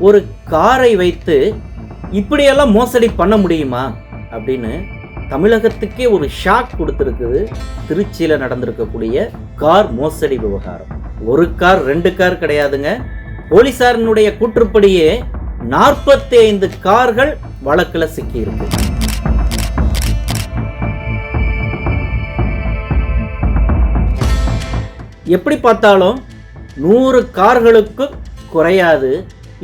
ஒரு காரை வைத்து இப்படியெல்லாம் மோசடி பண்ண முடியுமா அப்படின்னு தமிழகத்துக்கே ஒரு ஷாக் கொடுத்துருக்குது திருச்சியில் நடந்திருக்கக்கூடிய கார் மோசடி விவகாரம். ஒரு கார் 2 கார் கிடையாதுங்க. போலீசாரினுடைய கூற்றுப்படியே 45 கார்கள் வழக்கில் சிக்கியிருக்கு. எப்படி பார்த்தாலும் 100 கார்களுக்கு குறையாது.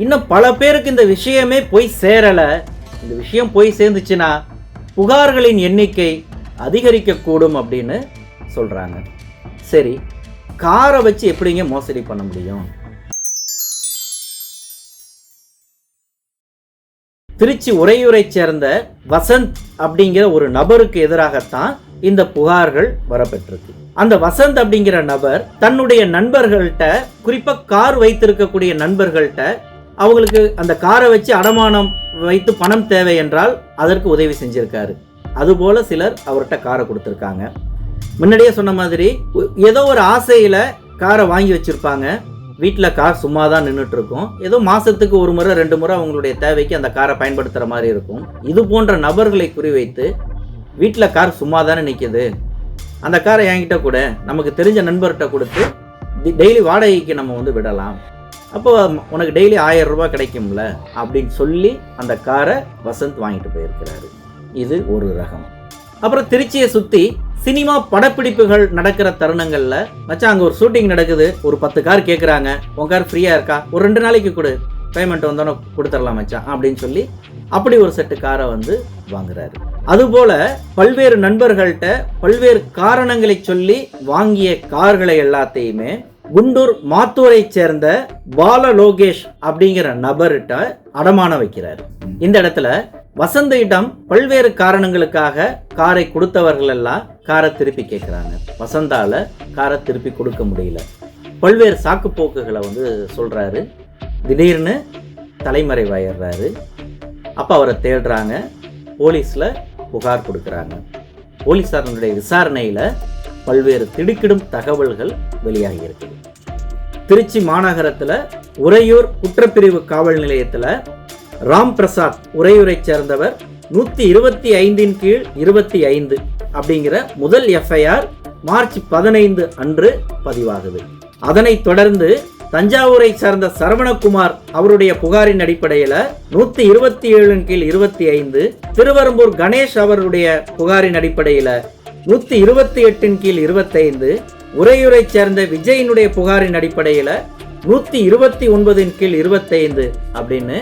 இன்னும் பல பேருக்கு இந்த விஷயமே போய் சேரலை. இந்த விஷயம் போய் சேர்ந்துச்சுன்னா புகார்களின் எண்ணிக்கை அதிகரிக்கக்கூடும் அப்படின்னு சொல்கிறாங்க. சரி, காரை வச்சு எப்படிங்க மோசடி பண்ண முடியும்? திருச்சி உறையூரை சேர்ந்த வசந்த் அப்படிங்கிற ஒரு நபருக்கு எதிராகத்தான் இந்த புகார்கள் வரப்பெற்றிருக்கு. அந்த வசந்த் அப்படிங்கிற நபர் தன்னுடைய நண்பர்கள்ட்ட, குறிப்பா கார் வைத்திருக்கக்கூடிய நண்பர்கள்ட்ட, அவங்களுக்கு அந்த காரை வச்சு அடமானம் வைத்து பணம் தேவை என்றால் அதற்கு உதவி செஞ்சிருக்காரு. அதுபோல சிலர் அவர்கிட்ட காரை கொடுத்துருக்காங்க. முன்னாடியே சொன்ன மாதிரி ஏதோ ஒரு ஆசையில காரை வாங்கி வச்சிருப்பாங்க. வீட்டில் கார் சும்மா தான் நின்றுட்டு இருக்கும். ஏதோ மாசத்துக்கு 1 முறை 2 முறை அவங்களுடைய தேவைக்கு அந்த காரை பயன்படுத்துகிற மாதிரி இருக்கும். இது போன்ற நபர்களை குறிவைத்து வீட்டில் கார் சும்மா தானே நிற்கிது, அந்த காரை என்கிட்ட கூட நமக்கு தெரிஞ்ச நண்பர்கிட்ட கொடுத்து டெய்லி வாடகைக்கு நம்ம விடலாம், அப்போ உனக்கு டெய்லி 1000 ரூபாய் கிடைக்கும்ல அப்படின்னு சொல்லி அந்த காரை வசந்த் வாங்கிட்டு போயிருக்கிறாரு. இது ஒரு ரகம். அப்புறம் திருச்சியை சுற்றி சினிமா படப்பிடிப்புகள் நடக்கிற தருணங்கள்ல, மச்சான் அங்கே ஒரு ஷூட்டிங் நடக்குது, ஒரு 10 கார் கேட்குறாங்க, உன் கார் ஃப்ரீயாக இருக்கா, ஒரு 2 நாளைக்கு கொடு, பேமெண்ட் வந்தோன்னே கொடுத்துடலாம் மச்சான் அப்படின்னு சொல்லி அப்படி ஒரு செட்டு காரை வாங்குறாரு. அதுபோல பல்வேறு நண்பர்கள்ட்ட பல்வேறு காரணங்களை சொல்லி வாங்கிய கார்களை எல்லாத்தையுமே குண்டூர் மாத்தூரை சேர்ந்த பால லோகேஷ் அப்படிங்கிற நபர்கிட்ட அடமானம் வைக்கிறார். இந்த இடத்துல வசந்திடம் பல்வேறு காரணங்களுக்காக காரை கொடுத்தவர்கள் எல்லாம் காரை திருப்பி கேட்குறாங்க. வசந்தால காரை திருப்பி கொடுக்க முடியல. பல்வேறு சாக்கு போக்குகளை சொல்றாரு. திடீர்னு தலைமறைவாயிடுறாரு. அப்போ அவரை தேடுறாங்க. போலீஸில் புகார் கொடுக்குறாங்க. போலீஸாரனுடைய விசாரணையில் பல்வேறு திடுக்கிடும் தகவல்கள் வெளியாகி இருக்குது. திருச்சி மாநகரத்தில் உறையூர் குற்றப்பிரிவு காவல் நிலையத்தில் ராம் பிரசாத் உறையூரை சேர்ந்தவர் 125 கீழ் 25 அப்படிங்கிற முதல் எஃப்ஐஆர் மார்ச் 15 அன்று பதிவாகுது. அதனைத் தொடர்ந்து தஞ்சாவூரை சேர்ந்த சரவணகுமார் அவருடைய புகாரின் அடிப்படையில் 127 கீழ் 25, திருவரம்பூர் கணேஷ் அவருடைய புகாரின் அடிப்படையில் 128 கீழ் 25, உறையூரை சேர்ந்த விஜயினுடைய புகாரின் அடிப்படையில் 129 கீழ் 25 அப்படின்னு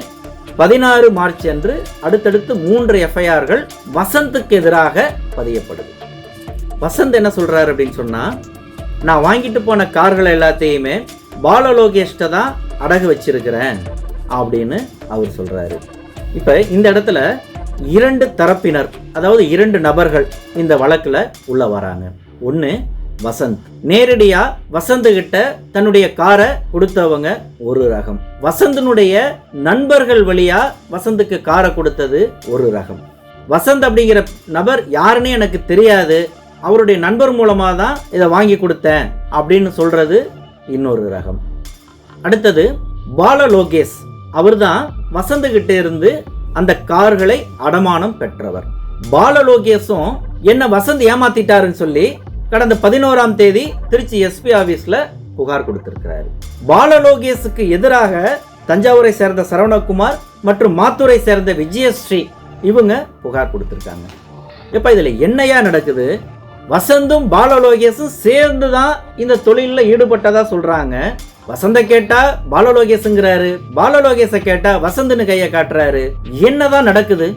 16 மார்ச் அன்று அடுத்தடுத்து 3 எஃப்ஐஆர்கள் வசந்துக்கு எதிராக பதியப்படுது. வசந்த் என்ன சொல்றாரு அப்படின்னு சொன்னா, நான் வாங்கிட்டு போன கார்கள் எல்லாத்தையுமே பாலலோகேஷ்ட தான் அடகு வச்சிருக்கிறேன் அப்படின்னு அவர் சொல்றாரு. இப்ப இந்த இடத்துல 2 தரப்பினர், அதாவது 2 நபர்கள் இந்த வழக்குல உள்ள வராங்க. ஒன்னு வசந்த். நேரடியா வசந்த் கிட்ட தன்னுடைய காரை கொடுத்தவங்க ஒரு ரகம். வசந்தனுடைய நண்பர்கள் வழியா வசந்துக்கு காரை கொடுத்தது ஒரு ரகம். வசந்த் அப்படிங்கிற நபர் யாருன்னு எனக்கு தெரியாது, அவருடைய நண்பர் மூலமா தான் இதை வாங்கி கொடுத்தேன் அப்படின்னு சொல்றது இன்னொரு ரகம். அடுத்தது பால லோகேஷ். அவர் தான் வசந்த் கிட்ட இருந்து அந்த கார்களை அடமானம் பெற்றவர். பால லோகேஷும் என்ன வசந்த் ஏமாத்திட்டாருன்னு சொல்லி கடந்த 11ஆம் தேதி திருச்சி எஸ்பி ஆபீஸ்ல புகார் கொடுத்திருக்கிறாரு. பால லோகேஷுக்கு எதிராக தஞ்சாவூரை சேர்ந்த சரவணகுமார் மற்றும் மாத்தூரை சேர்ந்த விஜயஸ்ரீ இவங்க புகார் கொடுத்திருக்காங்க. எப்ப இதுல என்னையா நடக்குது? வசந்தும் பால லோகேஷும் சேர்ந்து தான் இந்த தொழிலில் ஈடுபட்டதா சொல்றாங்க. வசந்த கேட்டா பாலலோகேஷ்ங்கிறாரு, பாலலோகேஷ கேட்டா வசந்தன்னு கையை காட்டுறாரு. என்னதான் நடக்குது?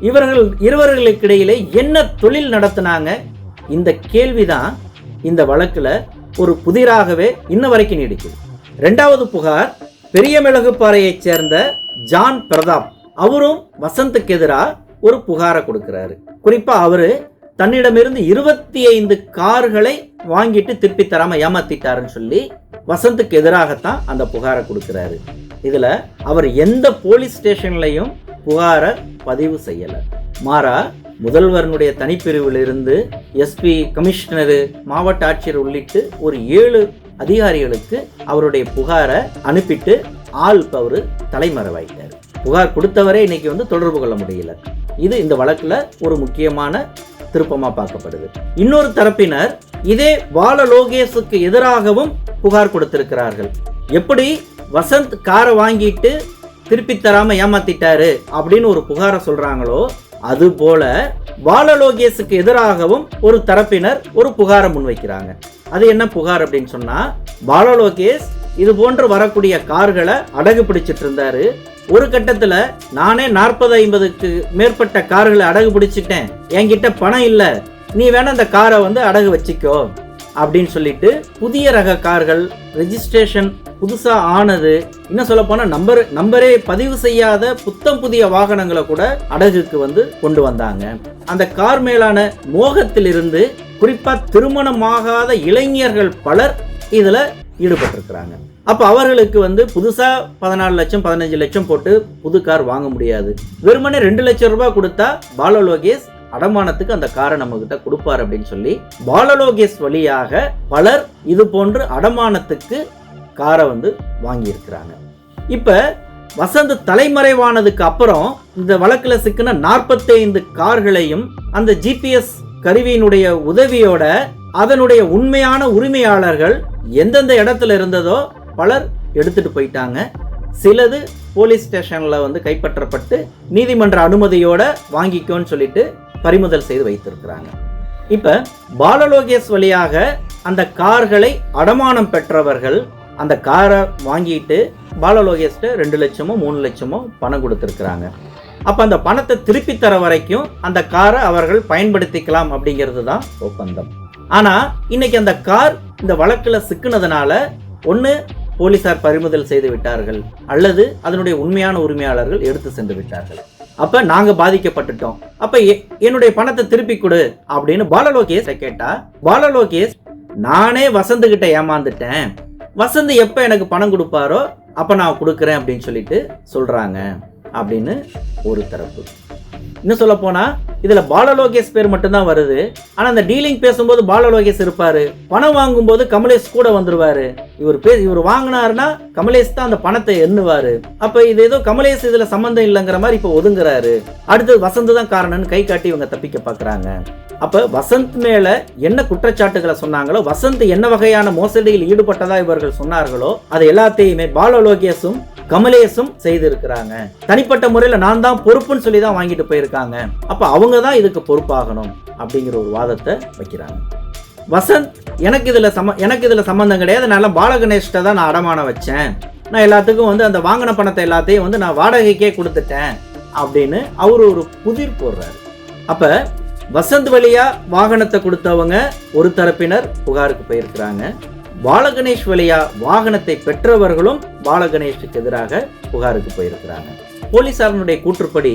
இவர்கள் இருவர்களுக்கு இடையிலே என்ன தொழில் நடத்தினாங்க? இந்த கேள்விதான் இந்த வழக்குல ஒரு புதிராகவே இன்ன வரைக்கும் நீடிக்குது. 2வது புகார் பெரிய மிளகுப்பாறையைச் சேர்ந்த ஜான் பிரதாப். அவரும் வசந்துக்கு எதிராக ஒரு புகாரை கொடுக்கிறாரு. குறிப்பா அவரு தன்னிடமிருந்து 25 கார்களை வாங்கிட்டு திருப்பி தராம ஏமாத்திட்டாருன்னு சொல்லி வசந்துக்கு எதிராகத்தான் அந்த புகாரை கொடுக்கிறாரு. இதுல அவர் எந்த போலீஸ் ஸ்டேஷன்லையும் புகாரை பதிவு செய்யல. மாறா முதல்வரனுடைய தனிப்பிரிவில் இருந்து எஸ்பி, கமிஷனரு, மாவட்ட ஆட்சியர் உள்ளிட்டு ஒரு 7 அதிகாரிகளுக்கு அவருடைய புகாரை அனுப்பிட்டு ஆள் இப்போ அவரு தலைமறைவாயிட்டார். புகார் கொடுத்தவரே இன்னைக்கு வந்து தொடர்பு கொள்ள முடியல. இது இந்த வழக்குல ஒரு முக்கியமான திருப்பமா பார்க்கப்படுது. இன்னொரு தரப்பினர் இதே பால லோகேஷுக்கு எதிராகவும் புகார் கொடுத்திருக்கிறார்கள். எப்படி வசந்த் காரை வாங்கிட்டு திருப்பி தராம ஏமாத்திட்டாரு அப்படின்னு ஒரு புகாரை சொல்றாங்களோ, அது போல பால லோகேஷுக்கு எதிராகவும் ஒரு தரப்பினர் ஒரு புகாரை முன்வைக்கிறாங்க. அது என்ன புகார் அப்படின்னு சொன்னா, பால லோகேஷ் இது போன்று வரக்கூடிய கார்களை அடகு பிடிச்சிட்டு இருந்தாரு. ஒரு கட்டத்துல நானே 40-50க்கு மேற்பட்ட கார்களை அடகு பிடிச்சிட்டேன், என்கிட்ட பணம் இல்ல, நீ வேணா அந்த காரை வந்து அடகு வச்சுக்கோ அப்படின்னு சொல்லிட்டு புதிய ரக கார்கள், ரெஜிஸ்ட்ரேஷன் புதுசா ஆனது, இன்னும் சொல்ல போனா நம்பரே பதிவு செய்யாத புத்தம் புதிய வாகனங்களை கூட அடகுக்கு வந்து கொண்டு வந்தாங்க. அந்த கார் மேலான மோகத்திலிருந்து குறிப்பா திருமணமாகாத இளைஞர்கள் பலர் இதுல ஈடுபட்டிருக்கிறாங்க. அப்ப அவர்களுக்கு வந்து புதுசா 14 லட்சம் 15 லட்சம் போட்டு புது கார் வாங்க முடியாது. வெறுமனே 2 லட்சம் ரூபாய் கொடுத்தா பால லோகேஷ் அடமானத்துக்கு அந்த காரை நம்ம கிட்ட கொடுப்பார் அப்படின்னு சொல்லி பால லோகேஷ் வழியாக பலர் இது போன்று அடமானத்துக்கு காரை வந்து வாங்கி இருக்கிறாங்க. இப்ப வசந்த் தலைமறைவானதுக்கு அப்புறம் இந்த வழக்குல சிக்கின 45 கார்களையும் அந்த GPS கருவியினுடைய உதவியோட அதனுடைய உண்மையான உரிமையாளர்கள் எந்தெந்த இடத்துல இருந்ததோ பலர் எடுத்துட்டு போயிட்டாங்க. சிலது போலீஸ் ஸ்டேஷன்ல வந்து கைப்பற்றப்பட்டு நீதிமன்ற அனுமதியோட வாங்கிக்கோன்னு சொல்லிட்டு பறிமுதல் செய்து வைத்திருக்கிறாங்க. இப்ப பால லோகேஷ் வழியாக அந்த கார்களை அடமானம் பெற்றவர்கள் அந்த காரை வாங்கிட்டு பால லோகேஷ்ட 2 லட்சமோ 3 லட்சமோ பணம் கொடுத்திருக்கிறாங்க. அப்ப அந்த பணத்தை திருப்பி தர வரைக்கும் அந்த காரை அவர்கள் பயன்படுத்திக்கலாம் அப்படிங்கிறது தான் ஒப்பந்தம். ஆனா இன்னைக்கு அந்த கார் இந்த வழக்குல சிக்கினதுனால ஒண்ணு போலீசார் பறிமுதல் செய்து விட்டார்கள், அல்லது அதனுடைய உண்மையான உரிமையாளர்கள் எடுத்து சென்று விட்டார்கள். அப்ப நாங்க பாதிக்கப்பட்டுட்டோம், அப்ப என்னுடைய பணத்தை திருப்பி கொடு அப்படின்னு பால லோகேஷ் கேட்டா, பால லோகேஷ் நானே வசந்த் கிட்ட ஏமாந்துட்டேன், வசந்த் எப்ப எனக்கு பணம் கொடுப்பாரோ அப்ப நான் கொடுக்குறேன் அப்படின்னு சொல்லிட்டு சொல்றாங்க அப்படின்னு ஒரு தரப்பு. இன்னும் சொல்ல போனா இதுல பால லோகேஷ் பேர் மட்டும்தான் வருது. ஆனா அந்த டீலிங் பேசும்போது பால லோகேஷ் இருப்பாரு, பணம் வாங்கும் போது கமலேஷ் கூட வந்துருவாரு. இவர் வாங்கினாருன்னா கமலேஷ் தான் அந்த பணத்தை எண்ணுவாரு. அப்ப இது ஏதோ கமலேஷ் இதுல சம்பந்தம் இல்லைங்கிற மாதிரி இப்ப ஒதுங்குறாரு. அடுத்து வசந்த் தான் காரணம்னு கை காட்டி இவங்க தப்பிக்க பாக்குறாங்க. அப்ப வசந்த் மேல என்ன குற்றச்சாட்டுகளை சொன்னாங்களோ, வசந்த் என்ன வகையான மோசடியில் ஈடுபட்டதா இவர்கள் சொன்னார்களோ அது எல்லாத்தையுமே பால லோகேஷும் கமலேஷும் செய்திருக்கிறாங்க. தனிப்பட்ட முறையில் நான் தான் பொறுப்புன்னு சொல்லி தான் வாங்கிட்டு போயிருக்காங்க. அப்ப அவங்க தான் இதுக்கு பொறுப்பாகணும் அப்படிங்கிற ஒரு வாதத்தை வைக்கிறாங்க. வசந்த் எனக்கு இதுல சம்பந்தம் கிடையாது, நான் பாலகணேஷ்ட தான் நான் அடமானம் வச்சேன், நான் எல்லாத்துக்கும் வந்து அந்த வாங்கின பணத்தை எல்லாத்தையும் வந்து நான் வாடகைக்கே கொடுத்துட்டேன் அப்படின்னு அவரு ஒரு புதிர் போடுறாரு. அப்ப வசந்த் வழியா வாகனத்தை கொடுத்தவங்க ஒரு தரப்பினர் புகாருக்கு போயிருக்கிறாங்க. பாலகணேஷ் வழியா வாகனத்தை பெற்றவர்களும் பாலகணேஷுக்கு எதிராக புகாருக்கு போயிருக்கிறாங்க. போலீசாரனுடைய கூற்றுப்படி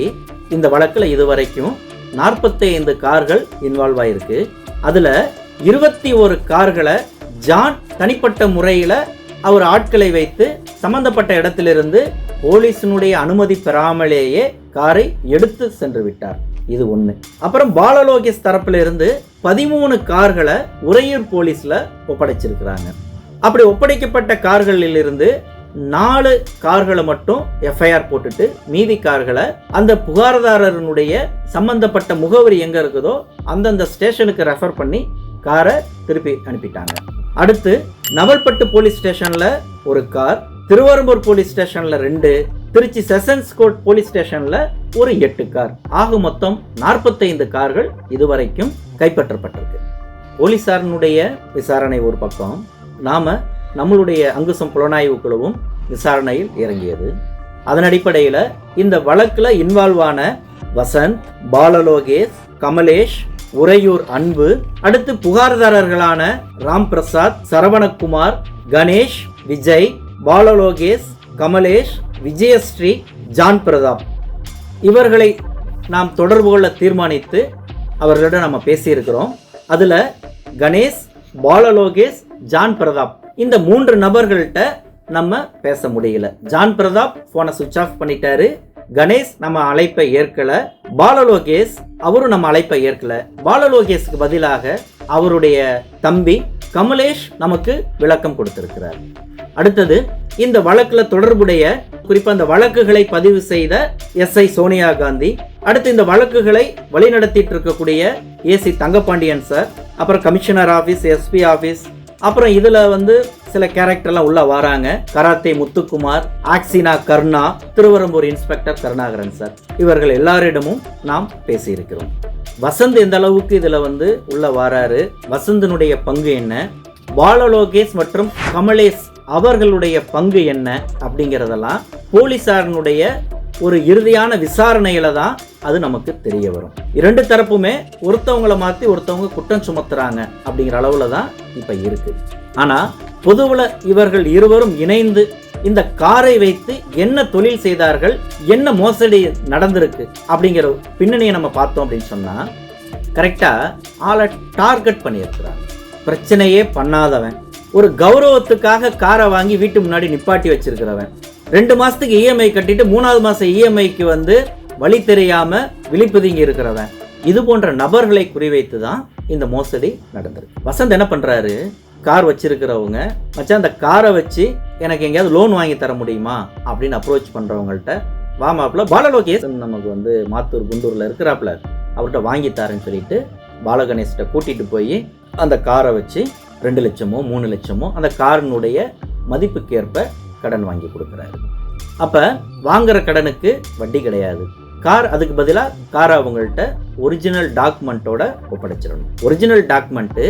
இந்த வழக்குல இதுவரைக்கும் 45 கார்கள் இன்வால்வ் ஆயிருக்கு. அதுல 21 கார்களை ஜான் தனிப்பட்ட முறையில அவர் ஆட்களை வைத்து சம்பந்தப்பட்ட இடத்திலிருந்து போலீசினுடைய அனுமதி பெறாமலேயே காரை எடுத்து சென்று விட்டார். இது ஒண்ணு. அப்புறம் பால லோகேஷ் தரப்புல இருந்து 13 கார்களை உறையூர் போலீஸ்ல ஒப்படைச்சிருக்கிறாங்க. அப்படி ஒப்படைக்கப்பட்ட கார்களில் இருந்து 4 கார்களை மட்டும் எஃப்ஐஆர் போட்டுட்டு மீதி கார்களை அந்த புகார்தாரனுடைய சம்பந்தப்பட்ட முகவரி எங்க இருக்குதோ அந்தந்த ஸ்டேஷனுக்கு ரெஃபர் பண்ணி காரை திருப்பி அனுப்பிட்டாங்க. அடுத்து நவல்பட்டு போலீஸ் ஸ்டேஷன்ல ஒரு கார், திருவரம்பூர் போலீஸ் ஸ்டேஷன்ல 2, திருச்சி செஷன்ஸ் கோர்ட் போலீஸ் ஸ்டேஷன்ல ஒரு 8 கார், ஆக மொத்தம் 45 கார்கள் இதுவரைக்கும் கைப்பற்றப்பட்டிருக்கு. போலீசாரனுடைய விசாரணை ஒரு பக்கம், நாம நம்மளுடைய அங்குசம் புலனாய்வு குழுவும் விசாரணையில் இறங்கியது. அதன் அடிப்படையில் இந்த வழக்குல இன்வால்வ் ஆன வசந்த், பால லோகேஷ், கமலேஷ், உறையூர் அன்பு, அடுத்து புகார்தாரர்களான ராம் பிரசாத், சரவணகுமார், கணேஷ், விஜய், பால லோகேஷ், கமலேஷ், விஜயஸ்ரீ, ஜான் பிரதாப், இவர்களை நாம் தொடர்பு கொள்ள தீர்மானித்து அவர்களிடம் நம்ம பேசியிருக்கிறோம். அதுல கணேஷ், பால லோகேஷ், ஜான் பிரதாப் இந்த 3 நபர்கள்ட்ட நம்ம பேச முடியல. ஜான் பிரதாப் போனை சுவிட்ச் ஆஃப் பண்ணிட்டாரு, கணேஷ் நம்ம அழைப்பை ஏற்கல, பால லோகேஷ் அவரும் நம்ம அழைப்பை ஏற்கல. பால லோகேஷ்க்கு பதிலாக அவருடைய தம்பி கமலேஷ் நமக்கு விளக்கம் கொடுத்திருக்கிறார். அடுத்தது இந்த வழக்குல தொடர்புடைய குறிப்பா அந்த வழக்குகளை பதிவு செய்த எஸ்ஐ சோனியா காந்தி, அடுத்து இந்த வழக்குகளை வழிநடத்திட்டு இருக்கக்கூடிய ஏசி தங்கப்பாண்டியன் சார், அப்புறம் கமிஷனர் ஆபீஸ், எஸ்பி ஆபீஸ், அப்புறம் இதுல சில கேரக்டர்லாம் உள்ள வராங்க. கராத்தே முத்துக்குமார், ஆக்சினா கர்ணா, திருவரம்பூர் இன்ஸ்பெக்டர் கருணாகரன் சார், இவர்கள் எல்லாரிடமும் நாம் பேசியிருக்கிறோம். வசந்த் எந்த அளவுக்கு இதுல உள்ள வராரு, வசந்தனுடைய பங்கு என்ன, பாலலோகேஷ் மற்றும் கமலேஷ் அவர்களுடைய பங்கு என்ன அப்படிங்கிறதெல்லாம் போலீசாரனுடைய ஒரு இறுதியான விசாரணையில தான் அது நமக்கு தெரிய வரும். இரண்டு தரப்புமே ஒருத்தவங்களை மாற்றி ஒருத்தவங்க குற்றம் சுமத்துறாங்க அப்படிங்கிற அளவுல தான் இப்ப இருக்கு. ஆனா பொதுவுல இவர்கள் இருவரும் இணைந்து இந்த காரை வைத்து என்ன தொழில் செய்தார்கள், என்ன மோசடி நடந்திருக்கு அப்படிங்கிற பின்னணியை நம்ம பார்த்தோம் அப்படின்னு சொன்னா, கரெக்டா ஆளை டார்கெட் பண்ணியிருக்கிறாங்க. பிரச்சனையே பண்ணாதவன், ஒரு கௌரவத்துக்காக காரை வாங்கி வீட்டு முன்னாடி நிப்பாட்டி வச்சிருக்கிறவன், 2 மாசத்துக்கு இஎம்ஐ கட்டிட்டு 3வது மாசம் இஎம்ஐக்கு வழி தெரியாம விழிப்புதுங்கி இருக்கிறவன், இது போன்ற நபர்களை குறிவைத்து தான் இந்த மோசடி நடந்திருக்கு. வசந்த் என்ன பண்றாரு, கார் வச்சிருக்கிறவங்க, மச்சான் அந்த காரை வச்சு எனக்கு எங்கேயாவது லோன் வாங்கி தர முடியுமா அப்படின்னு அப்ரோச் பண்றவங்கள்ட்ட, வாமாப்ல பாலலோகேஷ் நமக்கு மாத்தூர் குண்டூர்ல இருக்கிறாப்ல, அவர்கிட்ட வாங்கி தரேன்னு சொல்லிட்டு பாலகணேஷ்ட கூட்டிட்டு போய் அந்த காரை வச்சு 2 லட்சமோ 3 லட்சமோ அந்த காரினுடைய மதிப்புக்கேற்ப கடன் வாங்கி கொடுக்குறாரு. அப்ப வாங்குற கடனுக்கு வட்டி கிடையாது. கார் அதுக்கு பதிலாக காரை அவங்கள்ட்ட ஒரிஜினல் டாக்குமெண்ட்டோட ஒப்படைச்சிடணும். ஒரிஜினல் டாக்குமெண்ட்டு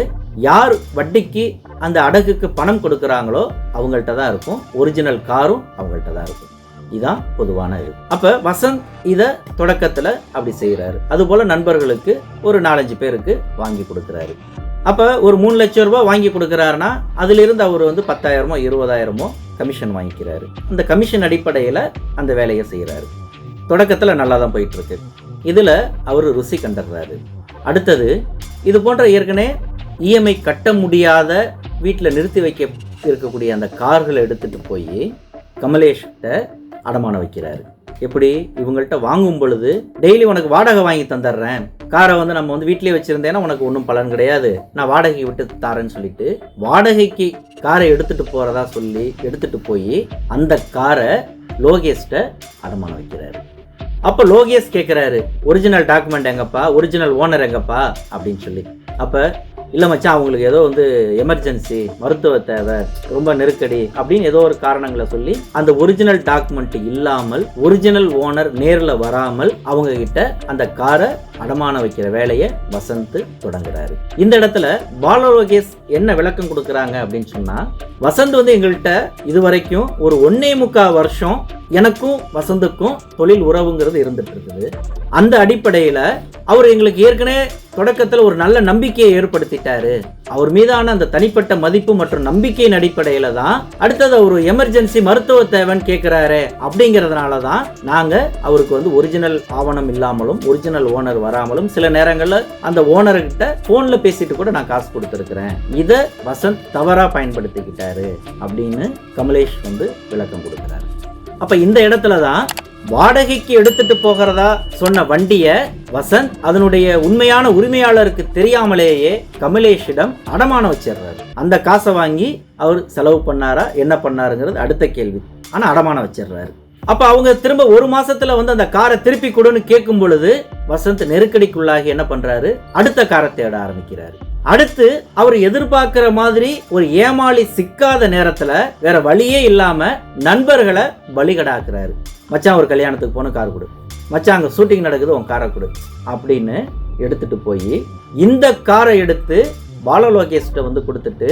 யார் வட்டிக்கு அந்த அடகுக்கு பணம் கொடுக்குறாங்களோ அவங்கள்ட்ட தான் இருக்கும். ஒரிஜினல் காரும் அவங்கள்ட்ட தான் இருக்கும். இதுதான் பொதுவான இது. அப்ப வசந்த் இதை தொடக்கத்துல அப்படி செய்யறாரு. அது போல நண்பர்களுக்கு ஒரு 4-5 பேருக்கு வாங்கி கொடுக்குறாரு. அப்ப ஒரு 3 லட்சம் ரூபாய் வாங்கி கொடுக்குறாருன்னா அதுல இருந்து அவர் 10,000மோ 20,000மோ கமிஷன் வாங்கிக்கிறாரு. அந்த கமிஷன் அடிப்படையில அந்த வேலையை செய்யறாரு. தொடக்கத்துல நல்லா தான் போயிட்டு இருக்கு. இதுல அவர் ருசி கண்டுறாரு. அடுத்தது இது போன்ற ஏற்கனவே இஎம்ஐ கட்ட முடியாத வீட்டில் நிறுத்தி வைக்க இருக்கக்கூடிய அந்த கார்களை எடுத்துட்டு போய் கமலேஷ்கிட்ட அடமானம் வைக்கிறாரு. எப்படி, இவங்கள்ட்ட வாங்கும் பொழுது டெய்லி உனக்கு வாடகை வாங்கி தந்துடுறேன், காரை நம்ம வீட்டிலேயே வச்சிருந்தேன்னா உனக்கு ஒன்றும் பலன் கிடையாது, நான் வாடகைக்கு விட்டு தரேன்னு சொல்லிட்டு வாடகைக்கு காரை எடுத்துட்டு போறதா சொல்லி எடுத்துட்டு போய் அந்த காரை லோகேஷ்ட அடமானம் வைக்கிறாரு. அப்ப லோகேஷ் கேட்கிறாரு, ஒரிஜினல் டாக்குமெண்ட் எங்கப்பா, ஒரிஜினல் ஓனர் எங்கப்பா அப்படின்னு சொல்லி. அப்ப இல்லை மச்சான், அவங்களுக்கு ஏதோ எமர்ஜென்சி, மருத்துவ தேவை, ரொம்ப நெருக்கடி அப்படின்னு ஏதோ ஒரு காரணங்களை சொல்லி அந்த ஒரிஜினல் டாக்குமெண்ட் இல்லாமல் ஒரிஜினல் ஓனர் நேரில் வராமல் அவங்க கிட்ட அந்த காரை அடமானம் வைக்கிற வேலையை வசந்த் தொடங்குறாரு. இந்த இடத்துல பாலலோகேஷ் என்ன விளக்கம் கொடுக்குறாங்க அப்படின்னு சொன்னா, வசந்த் எங்கள்கிட்ட இதுவரைக்கும் ஒரு 1.25 வருஷம் எனக்கும் வசந்துக்கும் தொழில் உறவுங்கிறது இருந்துட்டு இருக்குது. அந்த அடிப்படையில அவர் எங்களுக்கு ஏற்கனவே தொடக்கத்தில் ஒரு நல்ல நம்பிக்கையை ஏற்படுத்திட்டாரு. அவர் மீதான அந்த தனிப்பட்ட மதிப்பு மற்றும் நம்பிக்கையின் அடிப்படையில தான் அடுத்தது ஒரு எமர்ஜென்சி மருத்துவ தேவைன்னு கேட்கிறாரு. அப்படிங்கிறதுனால தான் நாங்க அவருக்கு ஒரிஜினல் ஆவணம் இல்லாமலும் ஒரிஜினல் ஓனர் வராமலும் சில நேரங்கள்ல அந்த ஓனர்கிட்ட போன்ல பேசிட்டு கூட நான் காசு கொடுத்துருக்கிறேன், இதை வசந்த் தவறா பயன்படுத்திக்கிட்டாரு அப்படின்னு கமலேஷ் விளக்கம் கொடுக்கிறாரு. அப்ப இந்த இடத்துல தான் வாடகைக்கு எடுத்துட்டு போகிறதா சொன்ன வண்டிய வசந்த் அதனுடைய உண்மையான உரிமையாளருக்கு தெரியாமலேயே கமலேஷிடம் அடமானம் வச்சிடுறாரு. அந்த காசை வாங்கி அவர் செலவு பண்ணாரா என்ன பண்ணாருங்கிறது அடுத்த கேள்வி. ஆனா அடமானம் வச்சிடுறாரு. அப்ப அவங்க திரும்ப 1 மாசத்துல அந்த காரை திருப்பி கொடுன்னு கேட்கும் பொழுது வசந்த் நெருக்கடிக்குள்ளாகி என்ன பண்றாரு, அடுத்த காரை தேட ஆரம்பிக்கிறாரு. அடுத்து அவர் எதிர்பார்க்கிற மாதிரி ஒரு ஏமாளி சிக்காத நேரத்துல வேற வழியே இல்லாம நண்பர்களை பலிகடாக்குறாரு. மச்சான் ஒரு கல்யாணத்துக்கு போன கார் கொடு, மச்சான் அங்க ஷூட்டிங் நடக்குது உன் காரை கொடு அப்படின்னு எடுத்துட்டு போய் இந்த காரை எடுத்து பாலலோகேஷ்ட கொடுத்துட்டு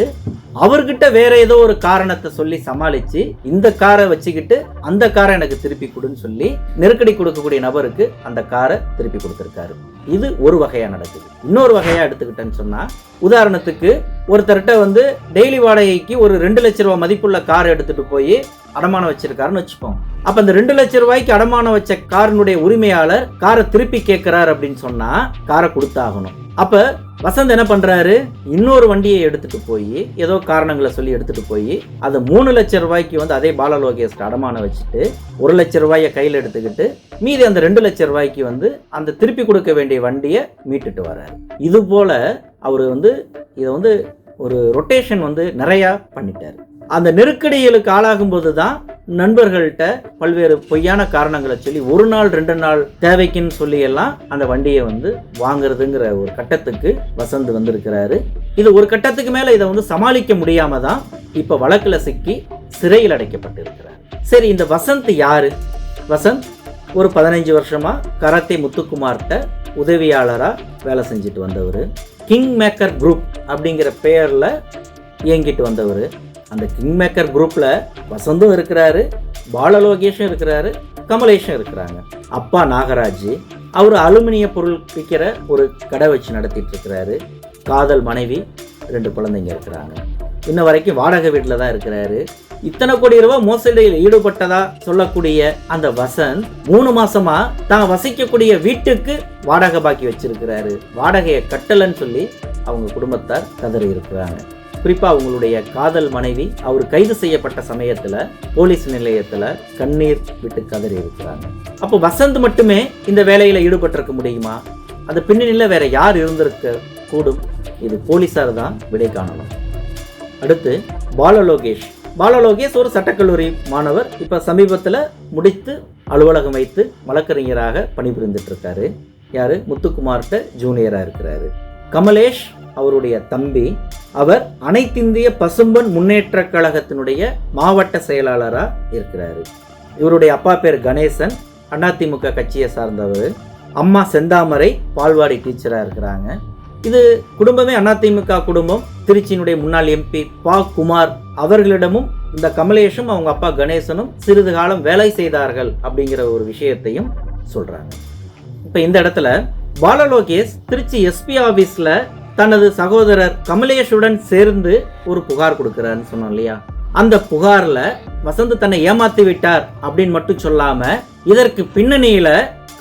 அவர்கிட்ட வேற ஏதோ ஒரு காரணத்தை சொல்லி சமாளிச்சு இந்த காரை வச்சுக்கிட்டு அந்த காரை எனக்கு திருப்பி கொடுன்னு சொல்லி நெருக்கடி கொடுக்கக்கூடிய நபருக்கு அந்த காரை திருப்பி கொடுத்திருக்காரு. இது ஒரு வகையா நடக்குது. இன்னொரு வகையா எடுத்துக்கிட்டேன்னு சொன்னா, உதாரணத்துக்கு ஒருத்தர்கிட்ட டெய்லி வாடகைக்கு ஒரு 2 லட்சம் ரூபாய் மதிப்புள்ள காரை எடுத்துட்டு போய் அடமானம் வச்சிருக்காருன்னு வச்சுப்போம். அப்ப அந்த 2 லட்சம் ரூபாய்க்கு அடமானம் வச்ச காரினுடைய உரிமையாளர் காரை திருப்பி கேட்கிறார் அப்படின்னு சொன்னா காரை கொடுத்தாகணும். அப்ப வசந்த் என்ன பண்றாரு, இன்னொரு வண்டியை எடுத்துட்டு போய் ஏதோ காரணங்களை சொல்லி எடுத்துட்டு போய் அதை 3 லட்சம் ரூபாய்க்கு அதே பாலலோகேஷ் அடமானம் வச்சுட்டு 1 லட்சம் ரூபாயை கையில் எடுத்துக்கிட்டு மீதி அந்த 2 லட்சம் ரூபாய்க்கு அந்த திருப்பி கொடுக்க வேண்டிய வண்டியை மீட்டுட்டு வர்றாரு. இது போல அவரு இதை ஒரு ரொட்டேஷன் வந்து நிறையா பண்ணிட்டார். அந்த நெருக்கடிகளுக்கு ஆளாகும் போது தான் நண்பர்கள்ட்ட பல்வேறு பொய்யான காரணங்களை சொல்லி 1 நாள் 2 நாள் தேவைக்குன்னு சொல்லி எல்லாம் அந்த வண்டியை வந்து வாங்குறதுங்கிற ஒரு கட்டத்துக்கு வசந்த் வந்திருக்கிறாரு. இது ஒரு கட்டத்துக்கு மேலே இதை வந்து சமாளிக்க முடியாம தான் இப்போ வழக்கில் சிக்கி சிறையில் அடைக்கப்பட்டு இருக்கிறார். சரி, இந்த வசந்த் யாரு? வசந்த் ஒரு 15 வருஷமா கராத்தே முத்துக்குமார்கிட்ட உதவியாளராக வேலை செஞ்சுட்டு வந்தவர். கிங் மேக்கர் குரூப் அப்படிங்கிற பெயரில் இயங்கிட்டு வந்தவர். அந்த கிங் மேக்கர் குரூப்பில் வசந்தும் இருக்கிறாரு, பாலலோகேஷும் இருக்கிறாரு, கமலேஷும் இருக்கிறாங்க. அப்பா நாகராஜ் அவர் அலுமினிய பொருள் விற்கிற ஒரு கடை வச்சு நடத்திட்டு இருக்கிறாரு. காதல் மனைவி, 2 குழந்தைங்க இருக்கிறாங்க. இன்ன வரைக்கும் வாடகை வீட்டில் தான் இருக்கிறாரு. இத்தனை கோடி ரூபாய் மோசடியில் ஈடுபட்டதா சொல்லக்கூடிய அந்த வசந்த் 3 மாசமா தான் வசிக்கக்கூடிய வீட்டுக்கு வாடகை பாக்கி வச்சிருக்கிறாரு. வாடகையை கட்டலன்னு சொல்லி அவங்க குடும்பத்தார் கதறி இருக்கிறாங்க. குறிப்பா அவங்களுடைய காதல் மனைவி அவர் கைது செய்யப்பட்ட சமயத்துல போலீஸ் நிலையத்துல கண்ணீர் விட்டு கதறி இருக்கிறாங்க. அப்போ வசந்த் மட்டுமே இந்த வேலையில ஈடுபட்டிருக்க முடியுமா? அந்த பின்னணியில் வேற யார் இருந்திருக்க கூடும்? இது போலீஸார் தான் விடை காணணும். அடுத்து பாலலோகேஷ் ஒரு சட்டக்கல்லூரி மாணவர். இப்ப சமீபத்தில் முடித்து அலுவலகம் வைத்து வழக்கறிஞராக பணிபுரிந்துட்டு இருக்காரு. யாரு? முத்துக்குமார்கிட்ட ஜூனியரா இருக்கிறாரு. கமலேஷ் அவருடைய தம்பி. அவர் அனைத்திந்திய பசும்பொன் முன்னேற்ற கழகத்தினுடைய மாவட்ட செயலாளராக இருக்கிறாரு. இவருடைய அப்பா பேர் கணேசன், அதிமுக கட்சியை சார்ந்தவர். அம்மா செந்தாமரை பால்வாடி டீச்சராக இருக்கிறாங்க. இது குடும்பமே அதிமுக குடும்பம். திருச்சியினுடைய முன்னாள் எம்பி பா குமார் அவர்களிடமும் இந்த கமலேஷும் அவங்க அப்பா கணேசனும் சிறிது காலம் வேலை செய்தார்கள் அப்படிங்கிற ஒரு விஷயத்தையும் சொல்றாங்க. இப்போ இந்த இடத்துல பாலலோகேஷ் திருச்சி எஸ்பி ஆபீஸ்ல தனது சகோதரர் கமலேஷுடன் சேர்ந்து ஒரு புகார் கொடுக்கிறான்னு சொன்னோம் இல்லையா? அந்த புகார்ல வசந்த் தன்னை ஏமாத்தி விட்டார் அப்படின்னு மட்டும் சொல்லாம இதற்கு பின்னணியில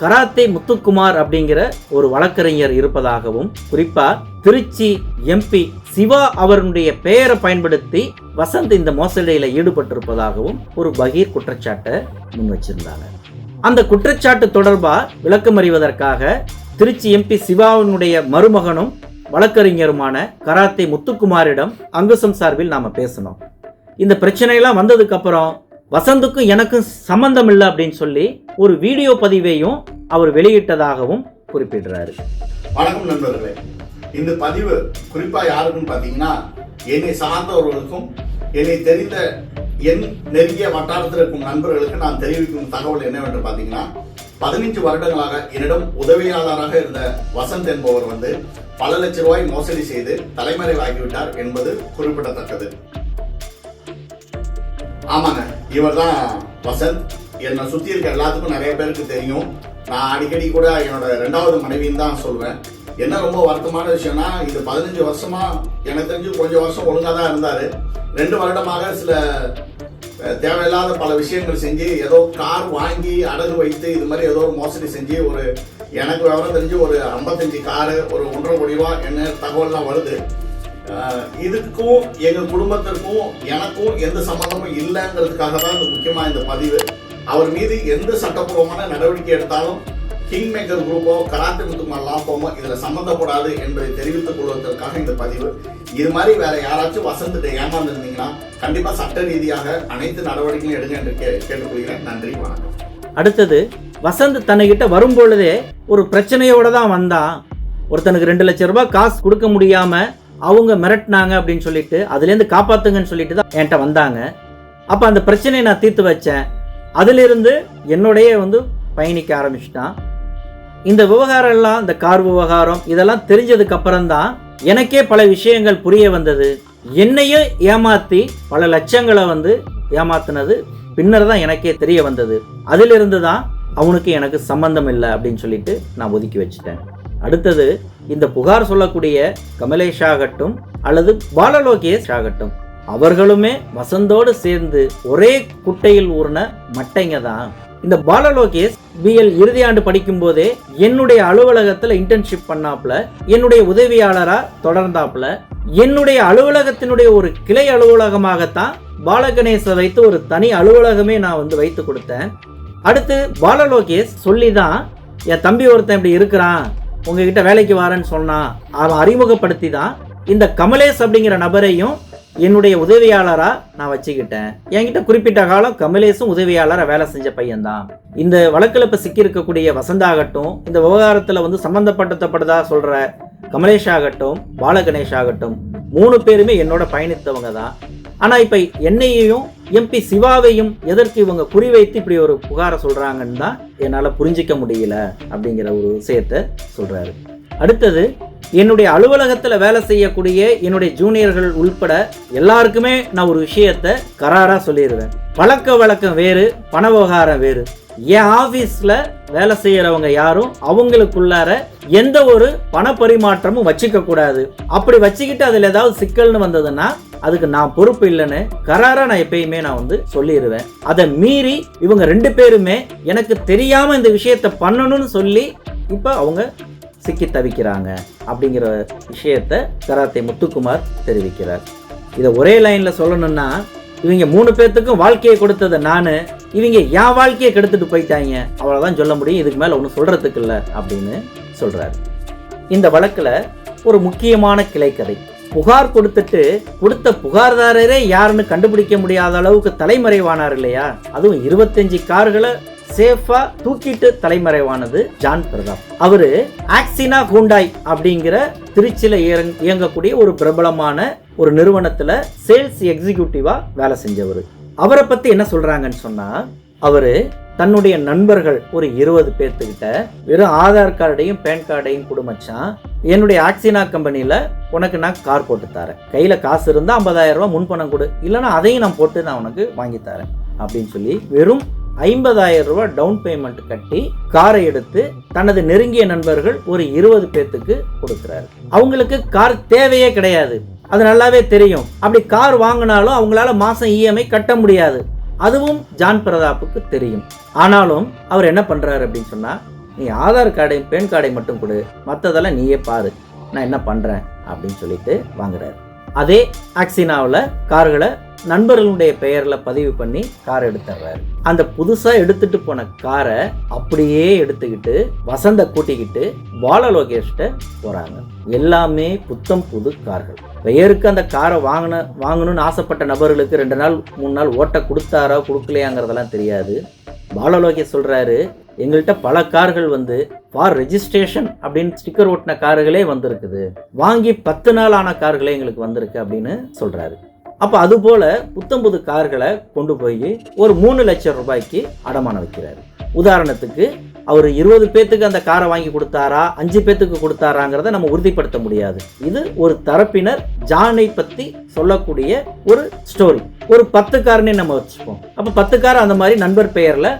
கராத்தே முத்துக்குமார் அப்படிங்கிற ஒரு வழக்கறிஞர் இருப்பதாகவும், குறிப்பா திருச்சி எம்பி சிவா அவருடைய பெயரை பயன்படுத்தி வசந்த் இந்த மோசடியில ஈடுபட்டிருப்பதாகவும் ஒரு பகீர் குற்றச்சாட்டை முன் வச்சிருந்தாங்க. அந்த குற்றச்சாட்டு தொடர்பா விளக்கம் அறிவதற்காக திருச்சி எம்பி சிவாவினுடைய மருமகனும் வழக்கறிஞருமான கராத்தே முத்துக்குமாரிடம் அங்குசம் சார்பில் நாம பேசணும். இந்த பிரச்சனையெல்லாம் வந்ததுக்கு அப்புறம் வசந்துக்கும் எனக்கும் சம்பந்தம் இல்லை அப்படின்னு சொல்லி ஒரு வீடியோ பதிவையும் அவர் வெளியிட்டதாகவும் குறிப்பிடுறாரு. வணக்கம் நண்பர்களே, இந்த பதிவு குறிப்பா யாருக்குன்னு பாத்தீங்கன்னா என்னை சார்ந்தவர்களுக்கும் என்னை தெரிந்த என் நெருங்கிய வட்டாரத்தில் இருக்கும் நண்பர்களுக்கு நான் தெரிவிக்கும் தகவல் என்னவென்று பாத்தீங்கன்னா, 15 வருடங்களாக என்னிடம் உதவியாளராக இருந்த வசந்த் என்பவர் வந்து பல லட்ச ரூபாய் மோசடி செய்து தலைமறைவாகிவிட்டார் என்பது குறிப்பிடத்தக்கது. ஆமாங்க, இவர் தான் வசந்த். என்னை சுத்தி இருக்க எல்லாத்துக்கும் நிறைய பேருக்கு தெரியும். நான் அடிக்கடி கூட என்னோட 2வது மனைவின்னு தான் சொல்வேன். என்ன ரொம்ப வருத்தமான விஷயம்னா, இது 15 வருஷமா எனக்கு தெரிஞ்சு கொஞ்சம் வருஷம் ஒழுங்கா தான் இருந்தாரு. 2 வருடமாக சில தேவையில்லாத பல விஷயங்கள் செஞ்சு ஏதோ கார் வாங்கி அடகு வைத்து இது மாதிரி ஏதோ மோசடி செஞ்சு ஒரு எனக்கு விவரம் தெரிஞ்சு ஒரு 55 காரு, ஒரு 1.5 கோடி ரூபா என்ன தகவல்லாம் வருது. இதுக்கும் எங்க குடும்பத்திற்கும் எனக்கும் எந்த சம்பந்தமும் இல்லைங்கிறதுக்காக தான் முக்கியமா இந்த பதிவு. அவர் மீது எந்த சட்டப்பூர்வமான நடவடிக்கை எடுத்தாலும் கிங் மேக்கர் குரூப்போ கராத்தே முத்துக்குமார் லா ஃபார்மோ இதுல சம்பந்தப்படாது என்பதை தெரிவித்துக் கொள்வதற்காக இந்த பதிவு. இது மாதிரி வேற யாராச்சும் வசந்த் ஏமாந்துருந்தீங்கன்னா கண்டிப்பா சட்ட ரீதியாக அனைத்து நடவடிக்கையும் எடுங்க என்று கேட்டுக்கொள்கிறேன். நன்றி, வணக்கம். அடுத்தது, வசந்த் தன்னைகிட்ட வரும்பொழுதே ஒரு பிரச்சனையோட தான் வந்தான். ஒருத்தனுக்கு 2 லட்சம் ரூபாய் காசு கொடுக்க முடியாம அவங்க மிரட்டினாங்க அப்படின்னு சொல்லிட்டு அதுலேருந்து காப்பாத்துங்கன்னு சொல்லிட்டு தான் என்கிட்ட வந்தாங்க. அப்போ அந்த பிரச்சனையை நான் தீர்த்து வச்சேன். அதிலிருந்து என்னுடைய வந்து பயணிக்க ஆரம்பிச்சிட்டான். இந்த விவகாரம் எல்லாம், இந்த கார் விவகாரம் இதெல்லாம் தெரிஞ்சதுக்கு அப்புறம் தான் எனக்கே பல விஷயங்கள் புரிய வந்தது. என்னையும் ஏமாத்தி பல லட்சங்களை வந்து ஏமாத்தினது பின்னர் தான் எனக்கே தெரிய வந்தது. அதிலிருந்து தான் அவனுக்கு எனக்கு சம்பந்தம் இல்லை அப்படின்னு சொல்லிட்டு நான் ஒதுக்கி வச்சுட்டேன். அடுத்தது, இந்த புகார் சொல்லக்கூடிய கமலேஷ் ஆகட்டும் அல்லது பாலலோகேஷ் ஆகட்டும், அவர்களுமே வசந்தோடு சேர்ந்து ஒரே குட்டையில் ஊர்ன மட்டைங்க தான். இந்த பாலலோகேஷ் பிஎல் இறுதி ஆண்டு படிக்கும் போதே என்னுடைய அலுவலகத்துல இன்டர்ன்ஷிப் பண்ணாப்புல, என்னுடைய உதவியாளரா தொடர்ந்தாப்புல, என்னுடைய அலுவலகத்தினுடைய ஒரு கிளை அலுவலகமாகத்தான் பாலகணேச வைத்து ஒரு தனி அலுவலகமே நான் வந்து வைத்து கொடுத்தேன். அடுத்து பாலலோகேஷ் சொல்லிதான் என் தம்பி ஒருத்தன் இப்படி இருக்கிறான், உங்ககிட்ட வேலைக்கு வாரேன்னு சொன்னான். அவன் அறிமுகப்படுத்தி தான் இந்த கமலேஷ் அப்படிங்கிற நபரையும் என்னுடைய உதவியாளரா நான் வச்சுக்கிட்டேன். என்கிட்ட குறிப்பிட்ட காலம் கமலேஷும் உதவியாளரா வேலை செஞ்ச பையன்தான். இந்த வழக்கில் இப்ப சிக்கி இருக்கக்கூடிய வசந்தாகட்டும், இந்த விவகாரத்துல சம்பந்தப்படுத்தப்படுதா சொல்ற கமலேஷ் ஆகட்டும், பாலகணேஷ் ஆகட்டும், 3 பேருமே என்னோட பயணித்தவங்க தான். ஆனா இப்ப என்னையையும் MP சிவாவையும் எதற்கு இவங்க குறிவைத்து இப்படி ஒரு புகாரை சொல்றாங்கன்னு தான் என்னால புரிஞ்சிக்க முடியல அப்படிங்கிற ஒரு விஷயத்த சொல்றாரு. அடுத்தது, என்னுடைய அலுவலகத்துல வேலை செய்யக்கூடிய என்னுடைய ஜூனியர்கள் உள்பட எல்லாருக்குமே நான் ஒரு விஷயத்த கராரா சொல்லிடுவேன். பழக்க வழக்கம் வேறு, பண விவகாரம் வேறு. என் ஆபீஸ்ல வேலை செய்யறவங்க யாரும் அவங்களுக்குள்ளார எந்த ஒரு பண பரிமாற்றமும் வச்சுக்க கூடாது. அப்படி வச்சுக்கிட்டு அதுல ஏதாவது சிக்கல்னு வந்ததுன்னா அதுக்கு நான் பொறுப்பு இல்லைன்னு கராரா நான் எப்பயுமே நான் சொல்லிடுவேன். அதை மீறி இவங்க 2 பேருமே எனக்கு தெரியாம இந்த விஷயத்த பண்ணணும்னு சொல்லி இப்ப அவங்க சிக்கி தவிக்கிறாங்க அப்படிங்கிற விஷயத்த கராத்தே முத்துக்குமார் தெரிவிக்கிறார். இதை ஒரே லைன்ல சொல்லணும்னா, இவங்க 3 பேர்த்துக்கும் வாழ்க்கையை கொடுத்ததை நானு, இவங்க என் வாழ்க்கையை கெடுத்துட்டு போயிட்டாங்க, அவ்வளவுதான் சொல்ல முடியும். இதுக்கு மேல ஒன்றும் சொல்றதுக்கு இல்லை அப்படின்னு சொல்றாரு. இந்த வழக்குல ஒரு முக்கியமான கிளைக்கதை. புகார் கொடுத்துட்டு கொடுத்த புகார்தாரரே யாருன்னு கண்டுபிடிக்க முடியாத அளவுக்கு தலைமறைவானார் இல்லையா? அதுவும் 25 கார்களை சேஃபா தூக்கிட்டு தலைமறைவானது ஜான் பிரதாப். அவரு ஆக்சினா ஹூண்டாய் அப்படிங்கிற திருச்சியில இயங்கக்கூடிய ஒரு பிரபலமான ஒரு நிறுவனத்துல சேல்ஸ் எக்ஸிக்யூட்டிவா வேலை செஞ்சவர். அவரை பத்தி என்ன சொல்றாங்கன்னு சொன்னா, அவரு தன்னுடைய நண்பர்கள் ஒரு 20 பேர்த்துக்கிட்ட வெறும் ஆதார் கார்டையும் பேன் கார்டையும் கொடுமச்சான், என்னுடைய ஆக்சினா கம்பெனில உனக்கு நான் கார் போட்டு தரேன், கையில காசு இருந்தா 50,000 ரூபாய் முன்பணம் கொடு, இல்லைன்னா அதையும் நான் போட்டு நான் உனக்கு வாங்கி தரேன் அப்படின்னு சொல்லி வெறும் 50,000 ரூபாய் டவுன் பேமெண்ட் கட்டி காரை எடுத்து தனது நெருங்கிய நண்பர்கள் ஒரு 20 பேர்த்துக்கு கொடுக்கிறாரு. அவங்களுக்கு கார் தேவையே கிடையாது, அது நல்லாவே தெரியும். அப்படி கார் வாங்கினாலும் அவங்களால மாசம் EMI கட்ட முடியாது, அதுவும் ஜான் பிரதாப்புக்கு தெரியும். ஆனாலும் அவர் என்ன பண்றாரு அப்படின்னு சொன்னா, நீ ஆதார் கார்டையும் பேன் கார்டையும் மட்டும் கொடு, மற்றதெல்லாம் நீயே பாரு, நான் என்ன பண்றேன் அப்படின்னு சொல்லிட்டு வாங்குறாரு. அதே ஆக்சினாவில் கார்களை நண்பர்களுடைய பெயர்ல பதிவு பண்ணி கார் எடுத்துறாரு. அந்த புதுசா எடுத்துட்டு போன காரை அப்படியே எடுத்துக்கிட்டு வசந்த கூட்டிக்கிட்டு பால லோகேஷ்ட போறாங்க. எல்லாமே புத்தம் புது கார்கள். பெயருக்கு அந்த காரை வாங்கணும்னு ஆசைப்பட்ட நபர்களுக்கு 2 நாள் 3 நாள் ஓட்ட கொடுத்தாரா கொடுக்கலையாங்கிறதெல்லாம் தெரியாது. பால லோகேஷ் சொல்றாரு, எங்கள்கிட்ட பல கார்கள் ஃபார் ரெஜிஸ்ட்ரேஷன் அப்படின்னு ஸ்டிக்கர் ஒட்டின கார்களே வந்திருக்குது, வாங்கி 10 நாள் ஆன கார்களே எங்களுக்கு வந்திருக்கு அப்படின்னு சொல்றாரு. அப்ப அது போல புத்தம்புது கார்களை கொண்டு போய் ஒரு 3 லட்சம் ரூபாய்க்கு அடமானம் வைக்கிறாரு. உதாரணத்துக்கு அவர் 20 பேத்துக்கு அந்த காரை வாங்கி கொடுத்தாரா 5 பேத்துக்கு கொடுத்தாராங்கிறத நம்ம உறுதிப்படுத்த முடியாது. இது ஒரு தரப்பினர் ஜானை பத்தி சொல்லக்கூடிய ஒரு ஸ்டோரி. ஒரு 10 கார்னே நம்ம வச்சுப்போம். அப்ப 10 கார் அந்த மாதிரி நண்பர் பெயர்ல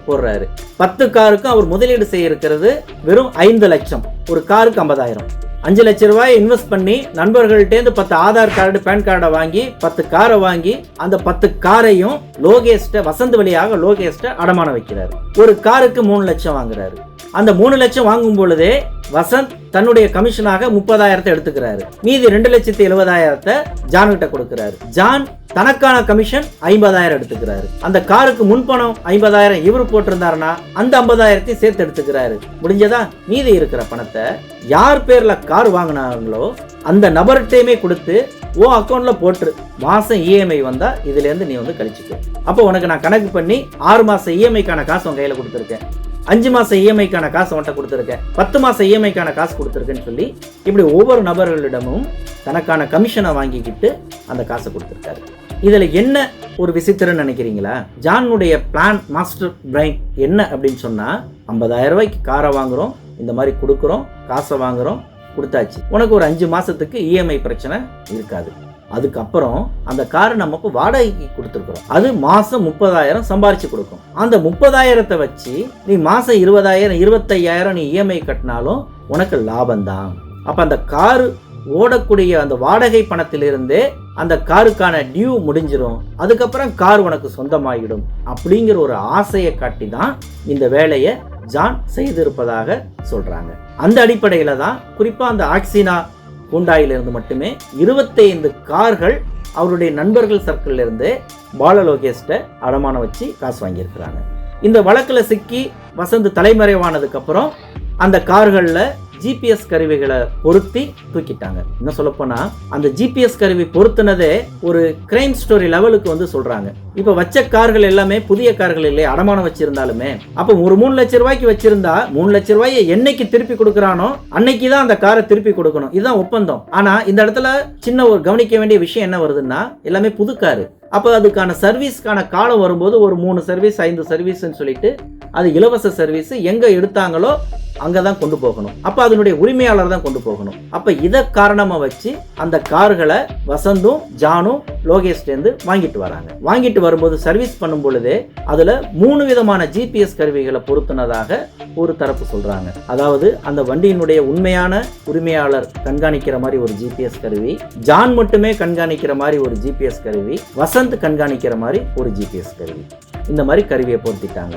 போடுறாரு. 10 காருக்கும் அவர் முதலீடு செய்ய இருக்கிறது வெறும் 5 லட்சம். ஒரு காருக்கு 50,000. 5 லட்சம் ரூபாய் இன்வெஸ்ட் பண்ணி நண்பர்கள்ட்டேருந்து 10 ஆதார் கார்டு பேன் கார்டை வாங்கி 10 காரை வாங்கி அந்த 10 காரையும் லோகேஷ்ட வசந்த் வழியாக லோகேஷ்ட அடமானம் வைக்கிறாரு. ஒரு காருக்கு 3 லட்சம் வாங்குறாரு. அந்த 3 லட்சம் வாங்கும் பொழுதே வசந்த் தன்னுடைய கமிஷனாக 30,000 எடுத்துக்கிறாரு. மீதி 2,70,000 ஜான் கிட்ட கொடுக்கிறாரு. ஜான் தனக்கான கமிஷன் 50,000 எடுத்துக்கிறாரு. அந்த காருக்கு முன்பணம் 50,000 இவரு போட்டிருந்தாருன்னா அந்த 50,000 சேர்த்து எடுத்துக்கிறாரு. முடிஞ்சதா? மீதி இருக்கிற பணத்தை யார் பேர்ல கார் வாங்கினாங்களோ அந்த நபர்கிட்டயுமே கொடுத்து ஓ அக்கௌண்ட்ல போட்டுரு, மாசம் EMI வந்தா இதுல இருந்து நீ கழிச்சுக்க. அப்போ உனக்கு நான் கணக்கு பண்ணி 6 மாசம் EMIக்கான காசு உன் கையில கொடுத்துருக்கேன், 5 மாசம் EMIக்கான காசு உன்கிட்ட கொடுத்துருக்கேன், 10 மாசம் EMIக்கான காசு கொடுத்துருக்கேன்னு சொல்லி இப்படி ஒவ்வொரு நபர்களிடமும் தனக்கான கமிஷனை வாங்கிக்கிட்டு அந்த காசை கொடுத்துருக்காரு. இதுல என்ன ஒரு விசித்திரன்னு நினைக்கிறீங்களா? ஜானுடைய பிளான் மாஸ்டர் பிரைன் என்ன அப்படின்னு சொன்னா, 50,000 ரூபாய்க்கு காரை வாங்குறோம், இந்த மாதிரி கொடுக்குறோம், காசை வாங்குறோம், கொடுத்தாச்சு, உனக்கு ஒரு 5 மாசத்துக்கு EMI பிரச்சனை இருக்காது. அதுக்கப்புறம் அந்த காரை நமக்கு வாடகைக்கு கொடுத்துருக்குறோம், அது மாசம் 30,000 சம்பாரிச்சு கொடுக்கும். அந்த 30,000 வச்சு நீ மாசம் 20,000 25,000 நீ EMI கட்டினாலும் உனக்கு லாபம்தான். அப்ப அந்த காரு ஓடக்கூடிய அந்த வாடகை பணத்திலிருந்தே அந்த காருக்கான டியூ முடிஞ்சிடும், அதுக்கப்புறம் கார் உனக்கு சொந்தமாகிடும் அப்படிங்கிற ஒரு ஆசையை காட்டி தான் இந்த வேலையை ஜான் செய்திருப்பதாக சொல்றாங்க. அந்த அடிப்படையில தான் குறிப்பா அந்த ஆக்சினா ஹூண்டாயிலிருந்து மட்டுமே 25 கார்கள் அவருடைய நண்பர்கள் சர்க்கிள்ல இருந்து பால லோகேஷ்ட அடமானம் வச்சு காசு வாங்கியிருக்கிறாங்க. இந்த வழக்குல சிக்கி வசந்த் தலைமறைவானதுக்கு அப்புறம் அந்த கார்கள்ல ஜிபிஎஸ் கருவிகளை பொருத்தி தூக்கிட்டாங்க. இன்னும் சொல்லப்போனா அந்த ஜிபிஎஸ் கருவி பொருத்தினதே ஒரு கிரைம் ஸ்டோரி லெவலுக்கு வந்து சொல்றாங்க. இப்ப வச்ச கார்கள் எல்லாமே புதிய கார்கள் இல்லையே, அடமானம் வச்சிருந்தாலுமே. அப்ப ஒரு 3 லட்சம் ரூபாய்க்கு வச்சிருந்தா 3 லட்சம் ரூபாயை என்னைக்கு திருப்பி கொடுக்கறானோ அன்னைக்கு தான் அந்த காரை திருப்பி கொடுக்கணும். இதுதான் ஒப்பந்தம். ஆனா இந்த இடத்துல சின்ன ஒரு கவனிக்க வேண்டிய விஷயம் என்ன வருதுன்னா, எல்லாமே புது காரு. அப்போ அதுக்கான சர்வீஸ்க்கான காலம் வரும்போது ஒரு 3 சர்வீஸ் 5 சர்வீஸ்ன்னு சொல்லிட்டு அது இலவச சர்வீஸ் எங்க எடுத்தாங்களோ அங்கதான் கொண்டு போகணும். அப்ப அதனுடைய உரிமையாளர் தான் கொண்டு போகணும். அப்ப இதை காரணமா வச்சு அந்த கார்களை வசந்தும் ஜானும் லோகேஷ்டேந்து வாங்கிட்டு வராங்க. வாங்கிட்டு வரும்போது சர்வீஸ் பண்ணும் பொழுதே அதுல 3 விதமான ஜிபிஎஸ் கருவிகளை பொருத்தினதாக ஒரு தரப்பு சொல்றாங்க. அதாவது அந்த வண்டியினுடைய உண்மையான உரிமையாளர் கண்காணிக்கிற மாதிரி ஒரு ஜிபிஎஸ் கருவி, ஜான் மட்டுமே கண்காணிக்கிற மாதிரி ஒரு ஜிபிஎஸ் கருவி, வசந்த் கண்காணிக்கிற மாதிரி ஒரு ஜிபிஎஸ் கருவி. இந்த மாதிரி கருவியை பொருத்திட்டாங்க.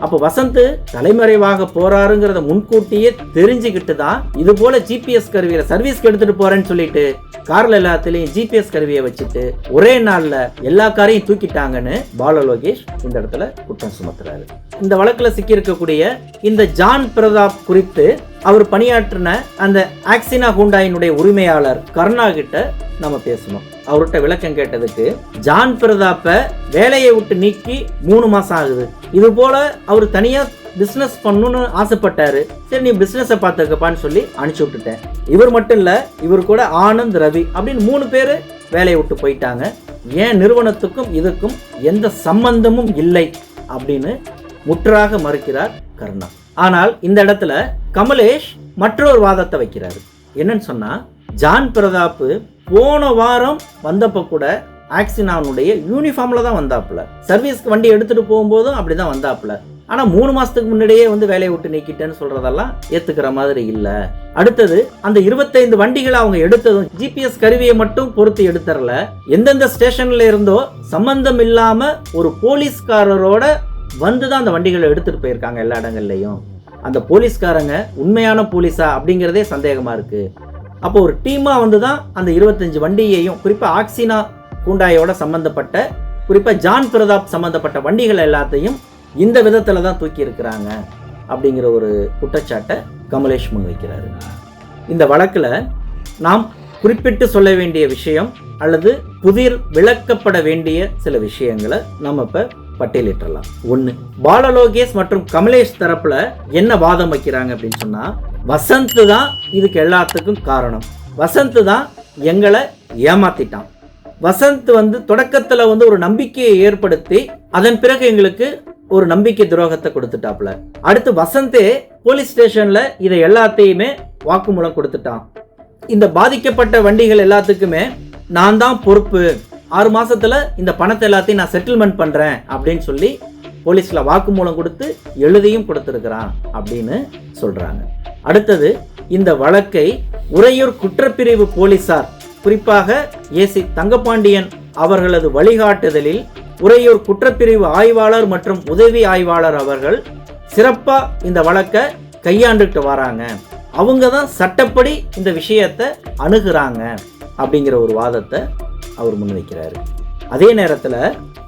அப்போ வசந்த் தலைமறைவாக போறாருங்கிறத முன்கூட்டியே தெரிஞ்சுக்கிட்டு தான் இது போல ஜிபிஎஸ் கருவியில சர்வீஸ்க்கு எடுத்துட்டு போறேன்னு சொல்லிட்டு கார்ல எல்லாத்துலயும் ஜிபிஎஸ் கருவியை வச்சுட்டு ஒரே நாள்ல எல்லா காரையும் தூக்கிட்டாங்கன்னு பால லோகேஷ் இந்த இடத்துல குற்றம் சுமத்துறாரு. இந்த வழக்குல சிக்கி இருக்கக்கூடிய இந்த ஜான் பிரதாப் குறித்து அவர் பணியாற்றின அந்த ஆக்சினா ஹூண்டாயினுடைய உரிமையாளர் கருணா கிட்ட நம்ம பேசணும். அவர்கிட்ட விளக்கம் கேட்டதுக்கு, ஜான் பிரதாப்ப வேலையை விட்டு நீக்கி 3 மாசம் ஆகுது. இது போல அவர் தனியா பிசினஸ் பண்ணணும்னு ஆசைப்பட்டாரு. சரி நீ பிசினஸை பார்த்துக்கப்பான்னு சொல்லி அனுப்பிச்சு விட்டுட்டேன். இவர் மட்டும் இல்ல, இவர் கூட ஆனந்த், ரவி அப்படின்னு 3 பேரு வேலையை விட்டு போயிட்டாங்க. ஏன் நிறுவனத்துக்கும் இதுக்கும் எந்த சம்பந்தமும் இல்லை அப்படின்னு முற்றாக மறுக்கிறார் கருணா. ஆனால் இந்த இடத்துல கமலேஷ் மற்றொரு வாதத்தை வைக்கிறாரு. என்னன்னு சொன்னா, ஜான் பிரதாப் போன வாரம் வந்தப்ப கூட ஆக்சினாவுடைய யூனிஃபார்ம்ல தான் வந்தாப்புல, சர்வீஸ்க்கு வண்டி எடுத்துட்டு போகும்போதும் அப்படிதான் வந்தாப்புல. ஆனா 3 மாசத்துக்கு முன்னாடியே வந்து வேலையை விட்டு நீக்கிட்டேன்னு சொல்றதெல்லாம் ஏத்துக்கிற மாதிரி இல்ல. அடுத்தது அந்த 25 வண்டிகளை அவங்க எடுத்ததும் ஜிபிஎஸ் கருவியை மட்டும் பொருத்தி எடுத்துறல, எந்தெந்த ஸ்டேஷன்ல இருந்தோ சம்பந்தம் இல்லாம ஒரு போலீஸ்காரரோட வந்துதான் அந்த வண்டிகளை எடுத்துட்டு போயிருக்காங்க எல்லா இடங்கள்லயும். அந்த போலீஸ்காரங்க உண்மையான போலீஸா அப்படிங்கிறதே சந்தேகமா இருக்கு. அப்போ ஒரு டீமா வந்துதான் அந்த 25 வண்டியையும், குறிப்பா ஆக்சினா ஹூண்டாயோட சம்பந்தப்பட்ட, குறிப்பா ஜான் பிரதாப் சம்பந்தப்பட்ட வண்டிகள் எல்லாத்தையும் இந்த விதத்துல தான் தூக்கி இருக்கிறாங்க அப்படிங்கிற ஒரு குற்றச்சாட்டை கமலேஷ் முன்வைக்கிறாரு. இந்த வழக்குல நாம் குறிப்பிட்டு சொல்ல வேண்டிய விஷயம் அல்லது புதிர் விளக்கப்பட வேண்டிய சில விஷயங்களை நம்ம இப்ப பட்டியலிட்டலாம். 1, பால லோகேஷ் மற்றும் கமலேஷ் தரப்புல என்ன வாதம் வைக்கிறாங்க அப்படின்னு சொன்னா, வசந்த் தான் இதுக்கு எல்லாத்துக்கும் காரணம், வசந்த் தான் எங்களை ஏமாத்திட்டான், வசந்த் வந்து தொடக்கத்துல வந்து ஒரு நம்பிக்கையை ஏற்படுத்தி அதன் பிறகு எங்களுக்கு ஒரு நம்பிக்கை துரோகத்தை கொடுத்துட்டாப்ல. அடுத்து வசந்தே போலீஸ் ஸ்டேஷன்ல இதை எல்லாத்தையுமே வாக்குமூலம் கொடுத்துட்டான். இந்த பாதிக்கப்பட்ட வண்டிகள் எல்லாத்துக்குமே நான் தான் பொறுப்பு, 6 மாசத்துல இந்த பணத்தை எல்லாத்தையும் நான் செட்டில்மெண்ட் பண்றேன் அப்படின்னு சொல்லி போலீஸ்ல வாக்குமூலம் கொடுத்து எழுதியும் கொடுத்திருக்கிறான் அப்படின்னு சொல்றாங்க. அடுத்தது, இந்த வழக்கை உறையூர் குற்றப்பிரிவு போலீசார், குறிப்பாக ஏசி தங்கபாண்டியன் அவர்களது வழிகாட்டுதலில் உறையூர் குற்றப்பிரிவு ஆய்வாளர் மற்றும் உதவி ஆய்வாளர் அவர்கள் சிறப்பா இந்த வழக்கை கையாண்டுட்டு வராங்க, அவங்க தான் சட்டப்படி இந்த விஷயத்தை அணுகுறாங்க அப்படிங்கிற ஒரு வாதத்தை அவர் முன்வைக்கிறாரு. அதே நேரத்தில்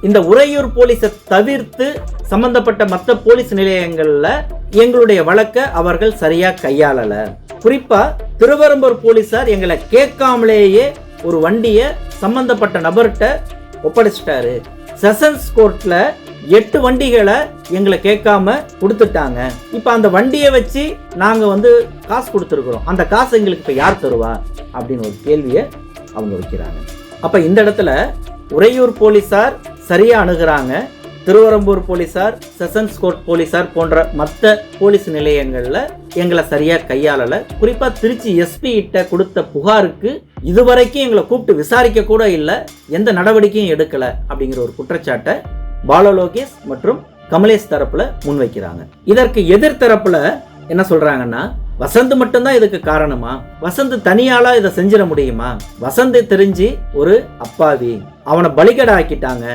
இந்த உறையூர் போலீஸை தவிர்த்து சம்பந்தப்பட்ட மற்ற போலீஸ் நிலையங்கள்ல எங்களுடைய வழக்கை அவர்கள் சரியா கையாளல. குறிப்பா திருவரம்பூர் போலீசார் எங்களை கேட்காமலேயே ஒரு வண்டியை சம்பந்தப்பட்ட நபர்கிட்ட ஒப்படைச்சிட்டாரு. செஷன்ஸ் கோர்ட்ல 8 வண்டிகளை எங்களை கேட்காம கொடுத்துட்டாங்க. இப்ப அந்த வண்டியை வச்சு நாங்க வந்து காசு கொடுத்துருக்கிறோம், அந்த காசு எங்களுக்கு இப்ப யார் தருவா அப்படின்னு ஒரு கேள்வியை அவங்க வைக்கிறாங்க. அப்ப இந்த இடத்துல உறையூர் போலீசார் சரியா அணுகுறாங்க, திருவரம்பூர் போலீசார், செஷன்ஸ் கோர்ட் போலீசார் போன்ற மற்ற போலீஸ் நிலையங்கள்ல எங்களை சரியா கையாளல. குறிப்பா திருச்சி எஸ்பி கிட்ட கொடுத்த புகாருக்கு இதுவரைக்கும் எங்களை கூப்பிட்டு விசாரிக்க கூட இல்லை, எந்த நடவடிக்கையும் எடுக்கல அப்படிங்கிற ஒரு குற்றச்சாட்டை பால லோகேஷ் மற்றும் கமலேஷ் தரப்புல முன்வைக்கிறாங்க. இதற்கு எதிர் தரப்புல என்ன சொல்றாங்கன்னா, வசந்த் மட்டும்தான் இதுக்கு காரணமா, வசந்த் தனியாளா இதை செஞ்சிட முடியுமா, வசந்த் தெரிஞ்சு ஒரு அப்பாவி, அவனை பலிகடா ஆக்கிட்டாங்க,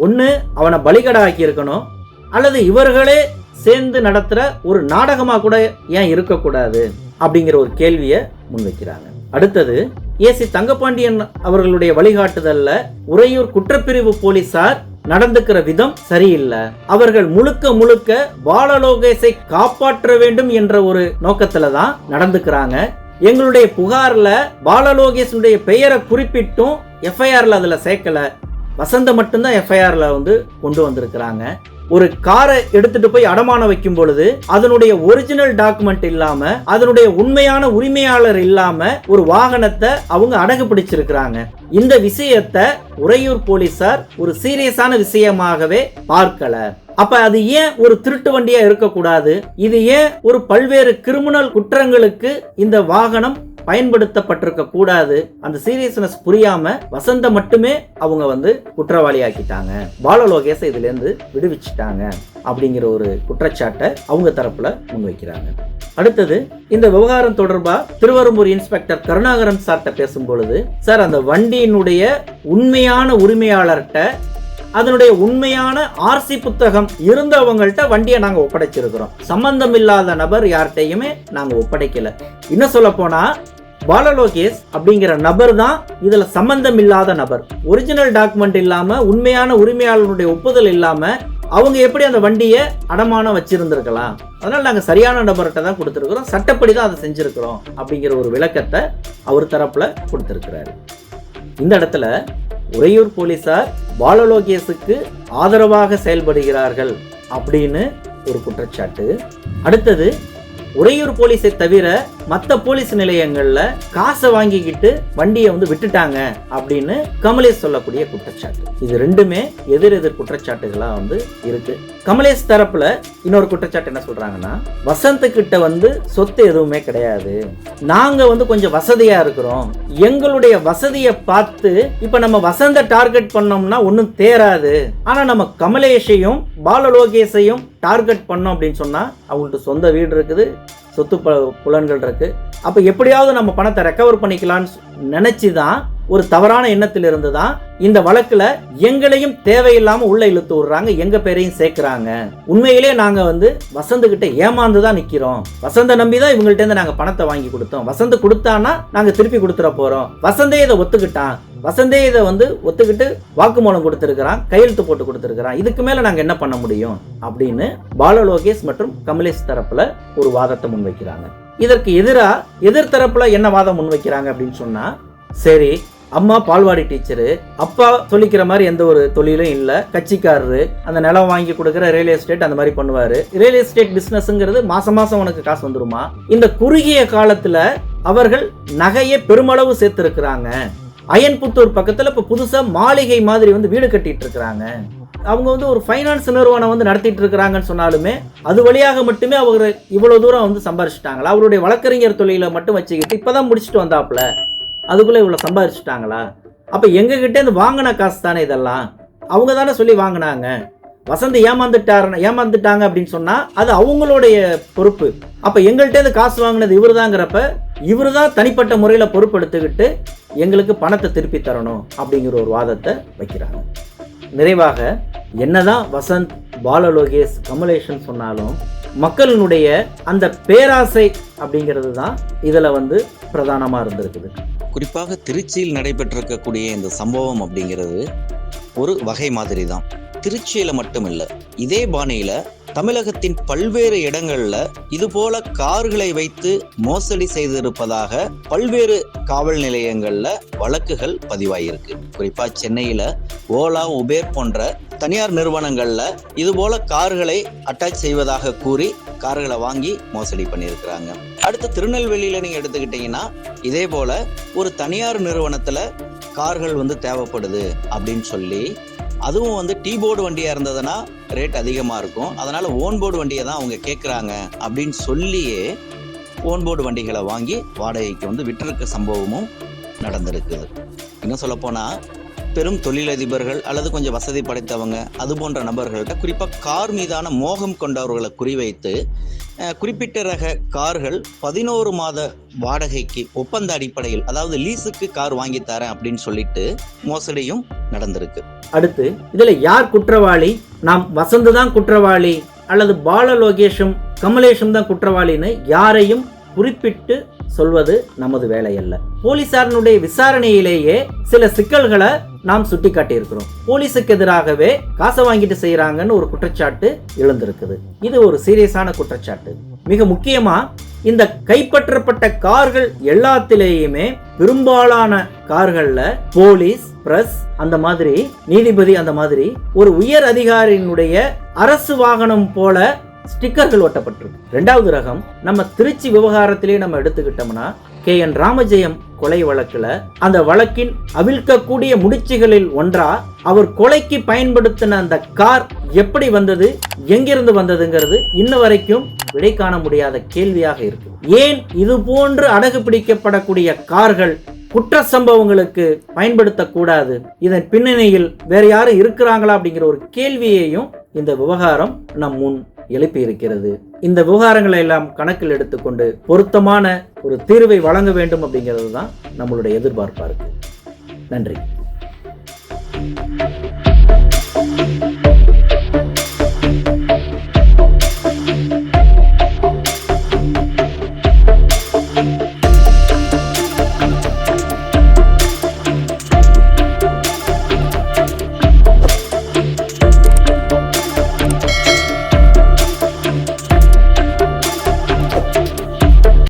ஒண்ணு அவனை பலிகடா ஆக்கி இருக்கணும் அல்லது இவர்களே சேர்ந்து நடத்துற ஒரு நாடகமா கூட ஏன் இருக்கக்கூடாது அப்படிங்கிற ஒரு கேள்வியை முன்வைக்கிறாங்க. அடுத்தது, ஏசி தங்கபாண்டியன் அவர்களுடைய வழிகாட்டுதல்ல உறையூர் குற்றப்பிரிவு போலீசார் நடந்துக்கிற விதம் சரியில்லை. அவர்கள் முழுக்க முழுக்க பாலலோகேஷை காப்பாற்ற வேண்டும் என்ற ஒரு நோக்கத்துல தான் நடந்துக்கிறாங்க. எங்களுடைய புகார்ல பாலலோகேஷனுடைய பெயரை குறிப்பிட்டும் எஃப்ஐஆர்ல அதுல சேர்க்கல, வசந்த மட்டும்தான் எஃப்ஐஆர்ல கொண்டு வந்திருக்கிறாங்க. ஒரு காரை எடுத்துட்டு போய் அடமானம் வைக்கும் பொழுது அதனுடைய ஒரிஜினல் டாக்குமெண்ட் இல்லாம, அதனுடைய உண்மையான உரிமையாளர் இல்லாம ஒரு வாகனத்தை அவங்க அடகு பிடிச்சிருக்கிறாங்க. இந்த விஷயத்தை உறையூர் போலீசார் ஒரு சீரியஸான விஷயமாகவே பார்க்கல. அப்ப அது ஏன் ஒரு திருட்டு வண்டியா இருக்கக்கூடாது? இது ஏன் ஒரு பல்வேறு கிரிமினல் குற்றங்களுக்கு இந்த வாகனம் பயன்படுத்தப்பட்டிருக்க கூடாது? அந்த சீரியஸ்னஸ் புரியாம வசந்த மட்டுமே அவங்க குற்றவாளி ஆக்கிட்டாங்க, பாலலோகேஷ இதுல இருந்து விடுவிச்சுட்டாங்க அப்படிங்கிற ஒரு குற்றச்சாட்டை அவங்க தரப்புல முன்வைக்கிறாங்க. அடுத்தது, இந்த விவகாரம் தொடர்பா திருவெறும்பூர் இன்ஸ்பெக்டர் கருணாகரன் சார்ட்ட பேசும்பொழுது, சார் அந்த வண்டியினுடைய உண்மையான உரிமையாளர்கிட்ட அதனுடைய உண்மையான ஆர்சி புத்தகம் இருந்தவங்கள்ட்ட வண்டியை நாங்க ஒப்படைச்சிருக்கிறோம், சம்பந்தம் இல்லாத நபர் யார்கிட்டையுமே நாங்க ஒப்படைக்கல. இன்னும் சொல்ல போனா பாலலோகேஷ் அப்படிங்கிற நபர் தான் இதுல சம்பந்தம் இல்லாத நபர். ஒரிஜினல் டாக்குமெண்ட் இல்லாம, உண்மையான உரிமையாளருடைய ஒப்புதல் இல்லாம அவங்க எப்படி அந்த வண்டியை அடமானம் வச்சிருந்திருக்கலாம்? அதனால நாங்க சரியான நபர்கிட்ட தான் கொடுத்திருக்கிறோம், சட்டப்படி தான் அதை செஞ்சிருக்கிறோம் அப்படிங்கிற ஒரு விளக்கத்தை அவர் தரப்புல கொடுத்திருக்கிறாரு. இந்த இடத்துல உறையூர் போலீசார் பாலலோகேஷுக்கு ஆதரவாக செயல்படுகிறார்கள் அப்படின்னு ஒரு குற்றச்சாட்டு. அடுத்தது, உறையூர் போலீஸை தவிர மற்ற போலீஸ் நிலையங்கள்ல காசை வாங்கிக்கிட்டு வண்டியை விட்டுட்டாங்க அப்படின்னு கமலேஷ் சொல்லக்கூடிய குற்றச்சாட்டு. இது ரெண்டுமே எதிர் குற்றச்சாட்டுகளா இருக்கு. கமலேஷ் தரப்புல இன்னொரு குற்றச்சாட்டு என்ன சொல்றாங்கன்னா, வசந்த் கிட்ட சொத்து எதுவுமே கிடையாது, நாங்க கொஞ்சம் வசதியா இருக்கிறோம், எங்களுடைய வசதியை பார்த்து இப்ப நம்ம வசந்த டார்கெட் பண்ணோம்னா ஒன்னும் தேராது, ஆனா நம்ம கமலேஷையும் பாலலோகேஷையும் டார்கெட் பண்ணோம் அப்படின்னு சொன்னா அவங்கள்ட்ட சொந்த வீடு இருக்குது, சொத்து புலன்கள் இருக்கு, அப்ப எப்படியாவது நம்ம பணத்தை ரெக்கவர் பண்ணிக்கலாம்னு நினைச்சுதான், ஒரு தவறான எண்ணத்தில் இருந்துதான் இந்த வழக்குல எங்களையும் தேவையில்லாம உள்ள இழுத்து விடுறாங்க, எங்க பேரையும் சேர்க்கிறாங்க. உண்மையிலே நாங்க வசந்த் கிட்ட ஏமாந்துதான் நிக்கிறோம், வசந்த நம்பிதான் இவங்கள்ட்ட இருந்து நாங்க பணத்தை வாங்கி கொடுத்தோம், வசந்த் கொடுத்தானா நாங்க திருப்பி கொடுத்துட போறோம், வசந்தே இதை ஒத்துக்கிட்டான், வசந்தே இதை ஒத்துக்கிட்டு வாக்குமூலம் கொடுத்திருக்கிறான், கையெழுத்து போட்டு கொடுத்திருக்கிறான், இதுக்கு மேல நாங்க என்ன பண்ண முடியும் அப்படின்னு பாலலோகேஷ் மற்றும் கமலேஷ் தரப்புல ஒரு வாதத்தை முன்வைக்கிறாங்க. இதற்கு எதிர்த்தரப்புல என்ன வாதம் முன்வைக்கிறாங்க அப்படின்னு சொன்னா, சரி அம்மா பால்வாடி டீச்சரு, அப்பா சொல்லிக்கிற மாதிரி எந்த ஒரு தொழிலும் இல்லை, கட்சிக்காரரு, அந்த நிலம் வாங்கி கொடுக்குற ரியல் எஸ்டேட் அந்த மாதிரி பண்ணுவாரு, ரியல் எஸ்டேட் பிசினஸ்ங்கிறது மாசம் மாசம் உனக்கு காசு வந்துருமா? இந்த குறுகிய காலத்துல அவர்கள் நகையை பெருமளவு சேர்த்திருக்கிறாங்க. அயன்புத்தூர் பக்கத்துல இப்ப புதுசா மாளிகை மாதிரி வீடு கட்டிட்டு இருக்கிறாங்க. அவங்க ஒரு ஃபைனான்ஸ் நிறுவனம் நடத்திட்டு இருக்கிறாங்கன்னு சொன்னாலுமே அது வழியாக மட்டுமே அவங்க இவ்வளவு தூரம் சம்பாரிச்சிட்டாங்களா? அவருடைய வழக்கறிஞர் தொழிலை மட்டும் வச்சுக்கிட்டு இப்பதான் முடிச்சுட்டு வந்தாப்புல, அதுக்குள்ள இவ்வளவு சம்பாதிச்சுட்டாங்களா? அப்ப எங்க கிட்ட இருந்து வாங்கின காசு தானே இதெல்லாம், அவங்க தானே சொல்லி வாங்கினாங்க. வசந்த் ஏமாந்துட்டாங்க அப்படின்னு சொன்னா அது அவங்களுடைய பொறுப்பு. அப்ப எங்கள்கிட்ட இருந்து காசு வாங்கினது இவருதாங்கிறப்ப இவருதான் தனிப்பட்ட முறையில பொறுப்பெடுத்துக்கிட்டு எங்களுக்கு பணத்தை திருப்பி தரணும் அப்படிங்கிற ஒரு வாதத்தை வைக்கிறாங்க. நிறைவாக, என்னதான் வசந்த், பாலலோகேஷ், கமலேஷன் சொன்னாலும் மக்களினுடைய அந்த பேராசை அப்படிங்கிறது தான் இதுல பிரதானமா இருந்திருக்குது. குறிப்பாக திருச்சியில் நடைபெற்றிருக்கக்கூடிய இந்த சம்பவம் அப்படிங்கிறது ஒரு வகை மாதிரி தான். திருச்சியில மட்டும் இல்லை, இதே பாணியில தமிழகத்தின் பல்வேறு இடங்கள்ல இதுபோல கார்களை வைத்து மோசடி செய்திருப்பதாக பல்வேறு காவல் நிலையங்கள்ல வழக்குகள் பதிவாயிருக்கு. குறிப்பா சென்னையில ஓலா, உபேர் போன்ற தனியார் நிறுவனங்கள்ல இதுபோல கார்களை அட்டாச் செய்வதாக கூறி கார்களை வாங்கி மோசடி பண்ணியிருக்கிறாங்க. அடுத்து திருநெல்வேலியில நீங்க எடுத்துக்கிட்டீங்கன்னா இதே போல ஒரு தனியார் நிறுவனத்துல கார்கள் தேவைப்படுது அப்படின்னு சொல்லி, அதுவும் டீ போர்டு வண்டியா இருந்ததுன்னா ரேட் அதிகமா இருக்கும், அதனால ஓன் போர்டு வண்டியை தான் அவங்க கேட்குறாங்க அப்படின்னு சொல்லியே ஓன் போர்டு வண்டிகளை வாங்கி வாடகைக்கு விட்டிருக்க சம்பவமும் நடந்திருக்குது. இன்னும் சொல்ல போனா பெரும் தொழிலதிபர்கள் அல்லது கொஞ்சம் வசதி படைத்தவங்க அது போன்ற நபர்கள்ட்ட குறிப்பாக கார் மீதான மோகம் கொண்டவர்களை குறிவைத்து குறிப்பிட்ட ரக கார்கள் 11 மாத வாடகைக்கு ஒப்பந்த அடிப்படையில், அதாவது லீஸுக்கு கார் வாங்கி தரேன் அப்படின்னு சொல்லிட்டு மோசடியும் நடந்திருக்கு. அடுத்து இதுல யார் குற்றவாளி? நாம் வசந்த் தான் குற்றவாளி அல்லது பாலலோகேஷும் கமலேஷும் தான் குற்றவாளின்னு யாரையும் குறிப்பிட்டு சொல்வது நமது வேலை அல்ல. போலீசாரினுடைய விசாரணையிலேயே சில சிக்கல்களை நாம் சுட்டிக்காட்டி இருக்கிறோம். போலீஸுக்கு எதிராகவே காசை வாங்கிட்டு செய்யறாங்கன்னு ஒரு குற்றச்சாட்டு எழுந்திருக்குது. இது ஒரு சீரியஸான குற்றச்சாட்டு. மிக முக்கியமா இந்த கைப்பற்றப்பட்ட கார்கள் எல்லாத்திலேயுமே பெரும்பாலான கார்கள்ல போலீஸ், பிரஸ், அந்த மாதிரி நீதிபதி, அந்த மாதிரி ஒரு உயர் அதிகாரியினுடைய அரசு வாகனம் போல ஸ்டிக்கர்கள் ஒட்டப்பட்டிருக்கு. இரண்டாவது ரகம் நம்ம திருச்சி விவகாரத்திலே நம்ம எடுத்துக்கிட்டோம்னா KN ராமஜெயம் கொலை வழக்குல அந்த வழக்கின் அவிழ்க்கக்கூடிய முடிச்சுகளில் ஒன்றா அவர் கொலைக்கு பயன்படுத்தின அந்த கார் எப்படி வந்தது, எங்கிருந்து வந்ததுங்கிறது இன்ன வரைக்கும் விடை காண முடியாத கேள்வியாக இருக்கு. ஏன் இது போன்று அடகு பிடிக்கப்படக்கூடிய கார்கள் குற்ற சம்பவங்களுக்கு பயன்படுத்தக்கூடாது? இதன் பின்னணியில் வேற யாரும் இருக்கிறாங்களா அப்படிங்கிற ஒரு கேள்வியையும் இந்த விவகாரம் நம் முன் எழுப்பி இருக்கிறது. இந்த விவகாரங்களை எல்லாம் கணக்கில் எடுத்துக்கொண்டு பொருத்தமான ஒரு தீர்வை வழங்க வேண்டும் அப்படிங்கிறது தான் நம்மளுடைய எதிர்பார்ப்பா இருக்கு. நன்றி.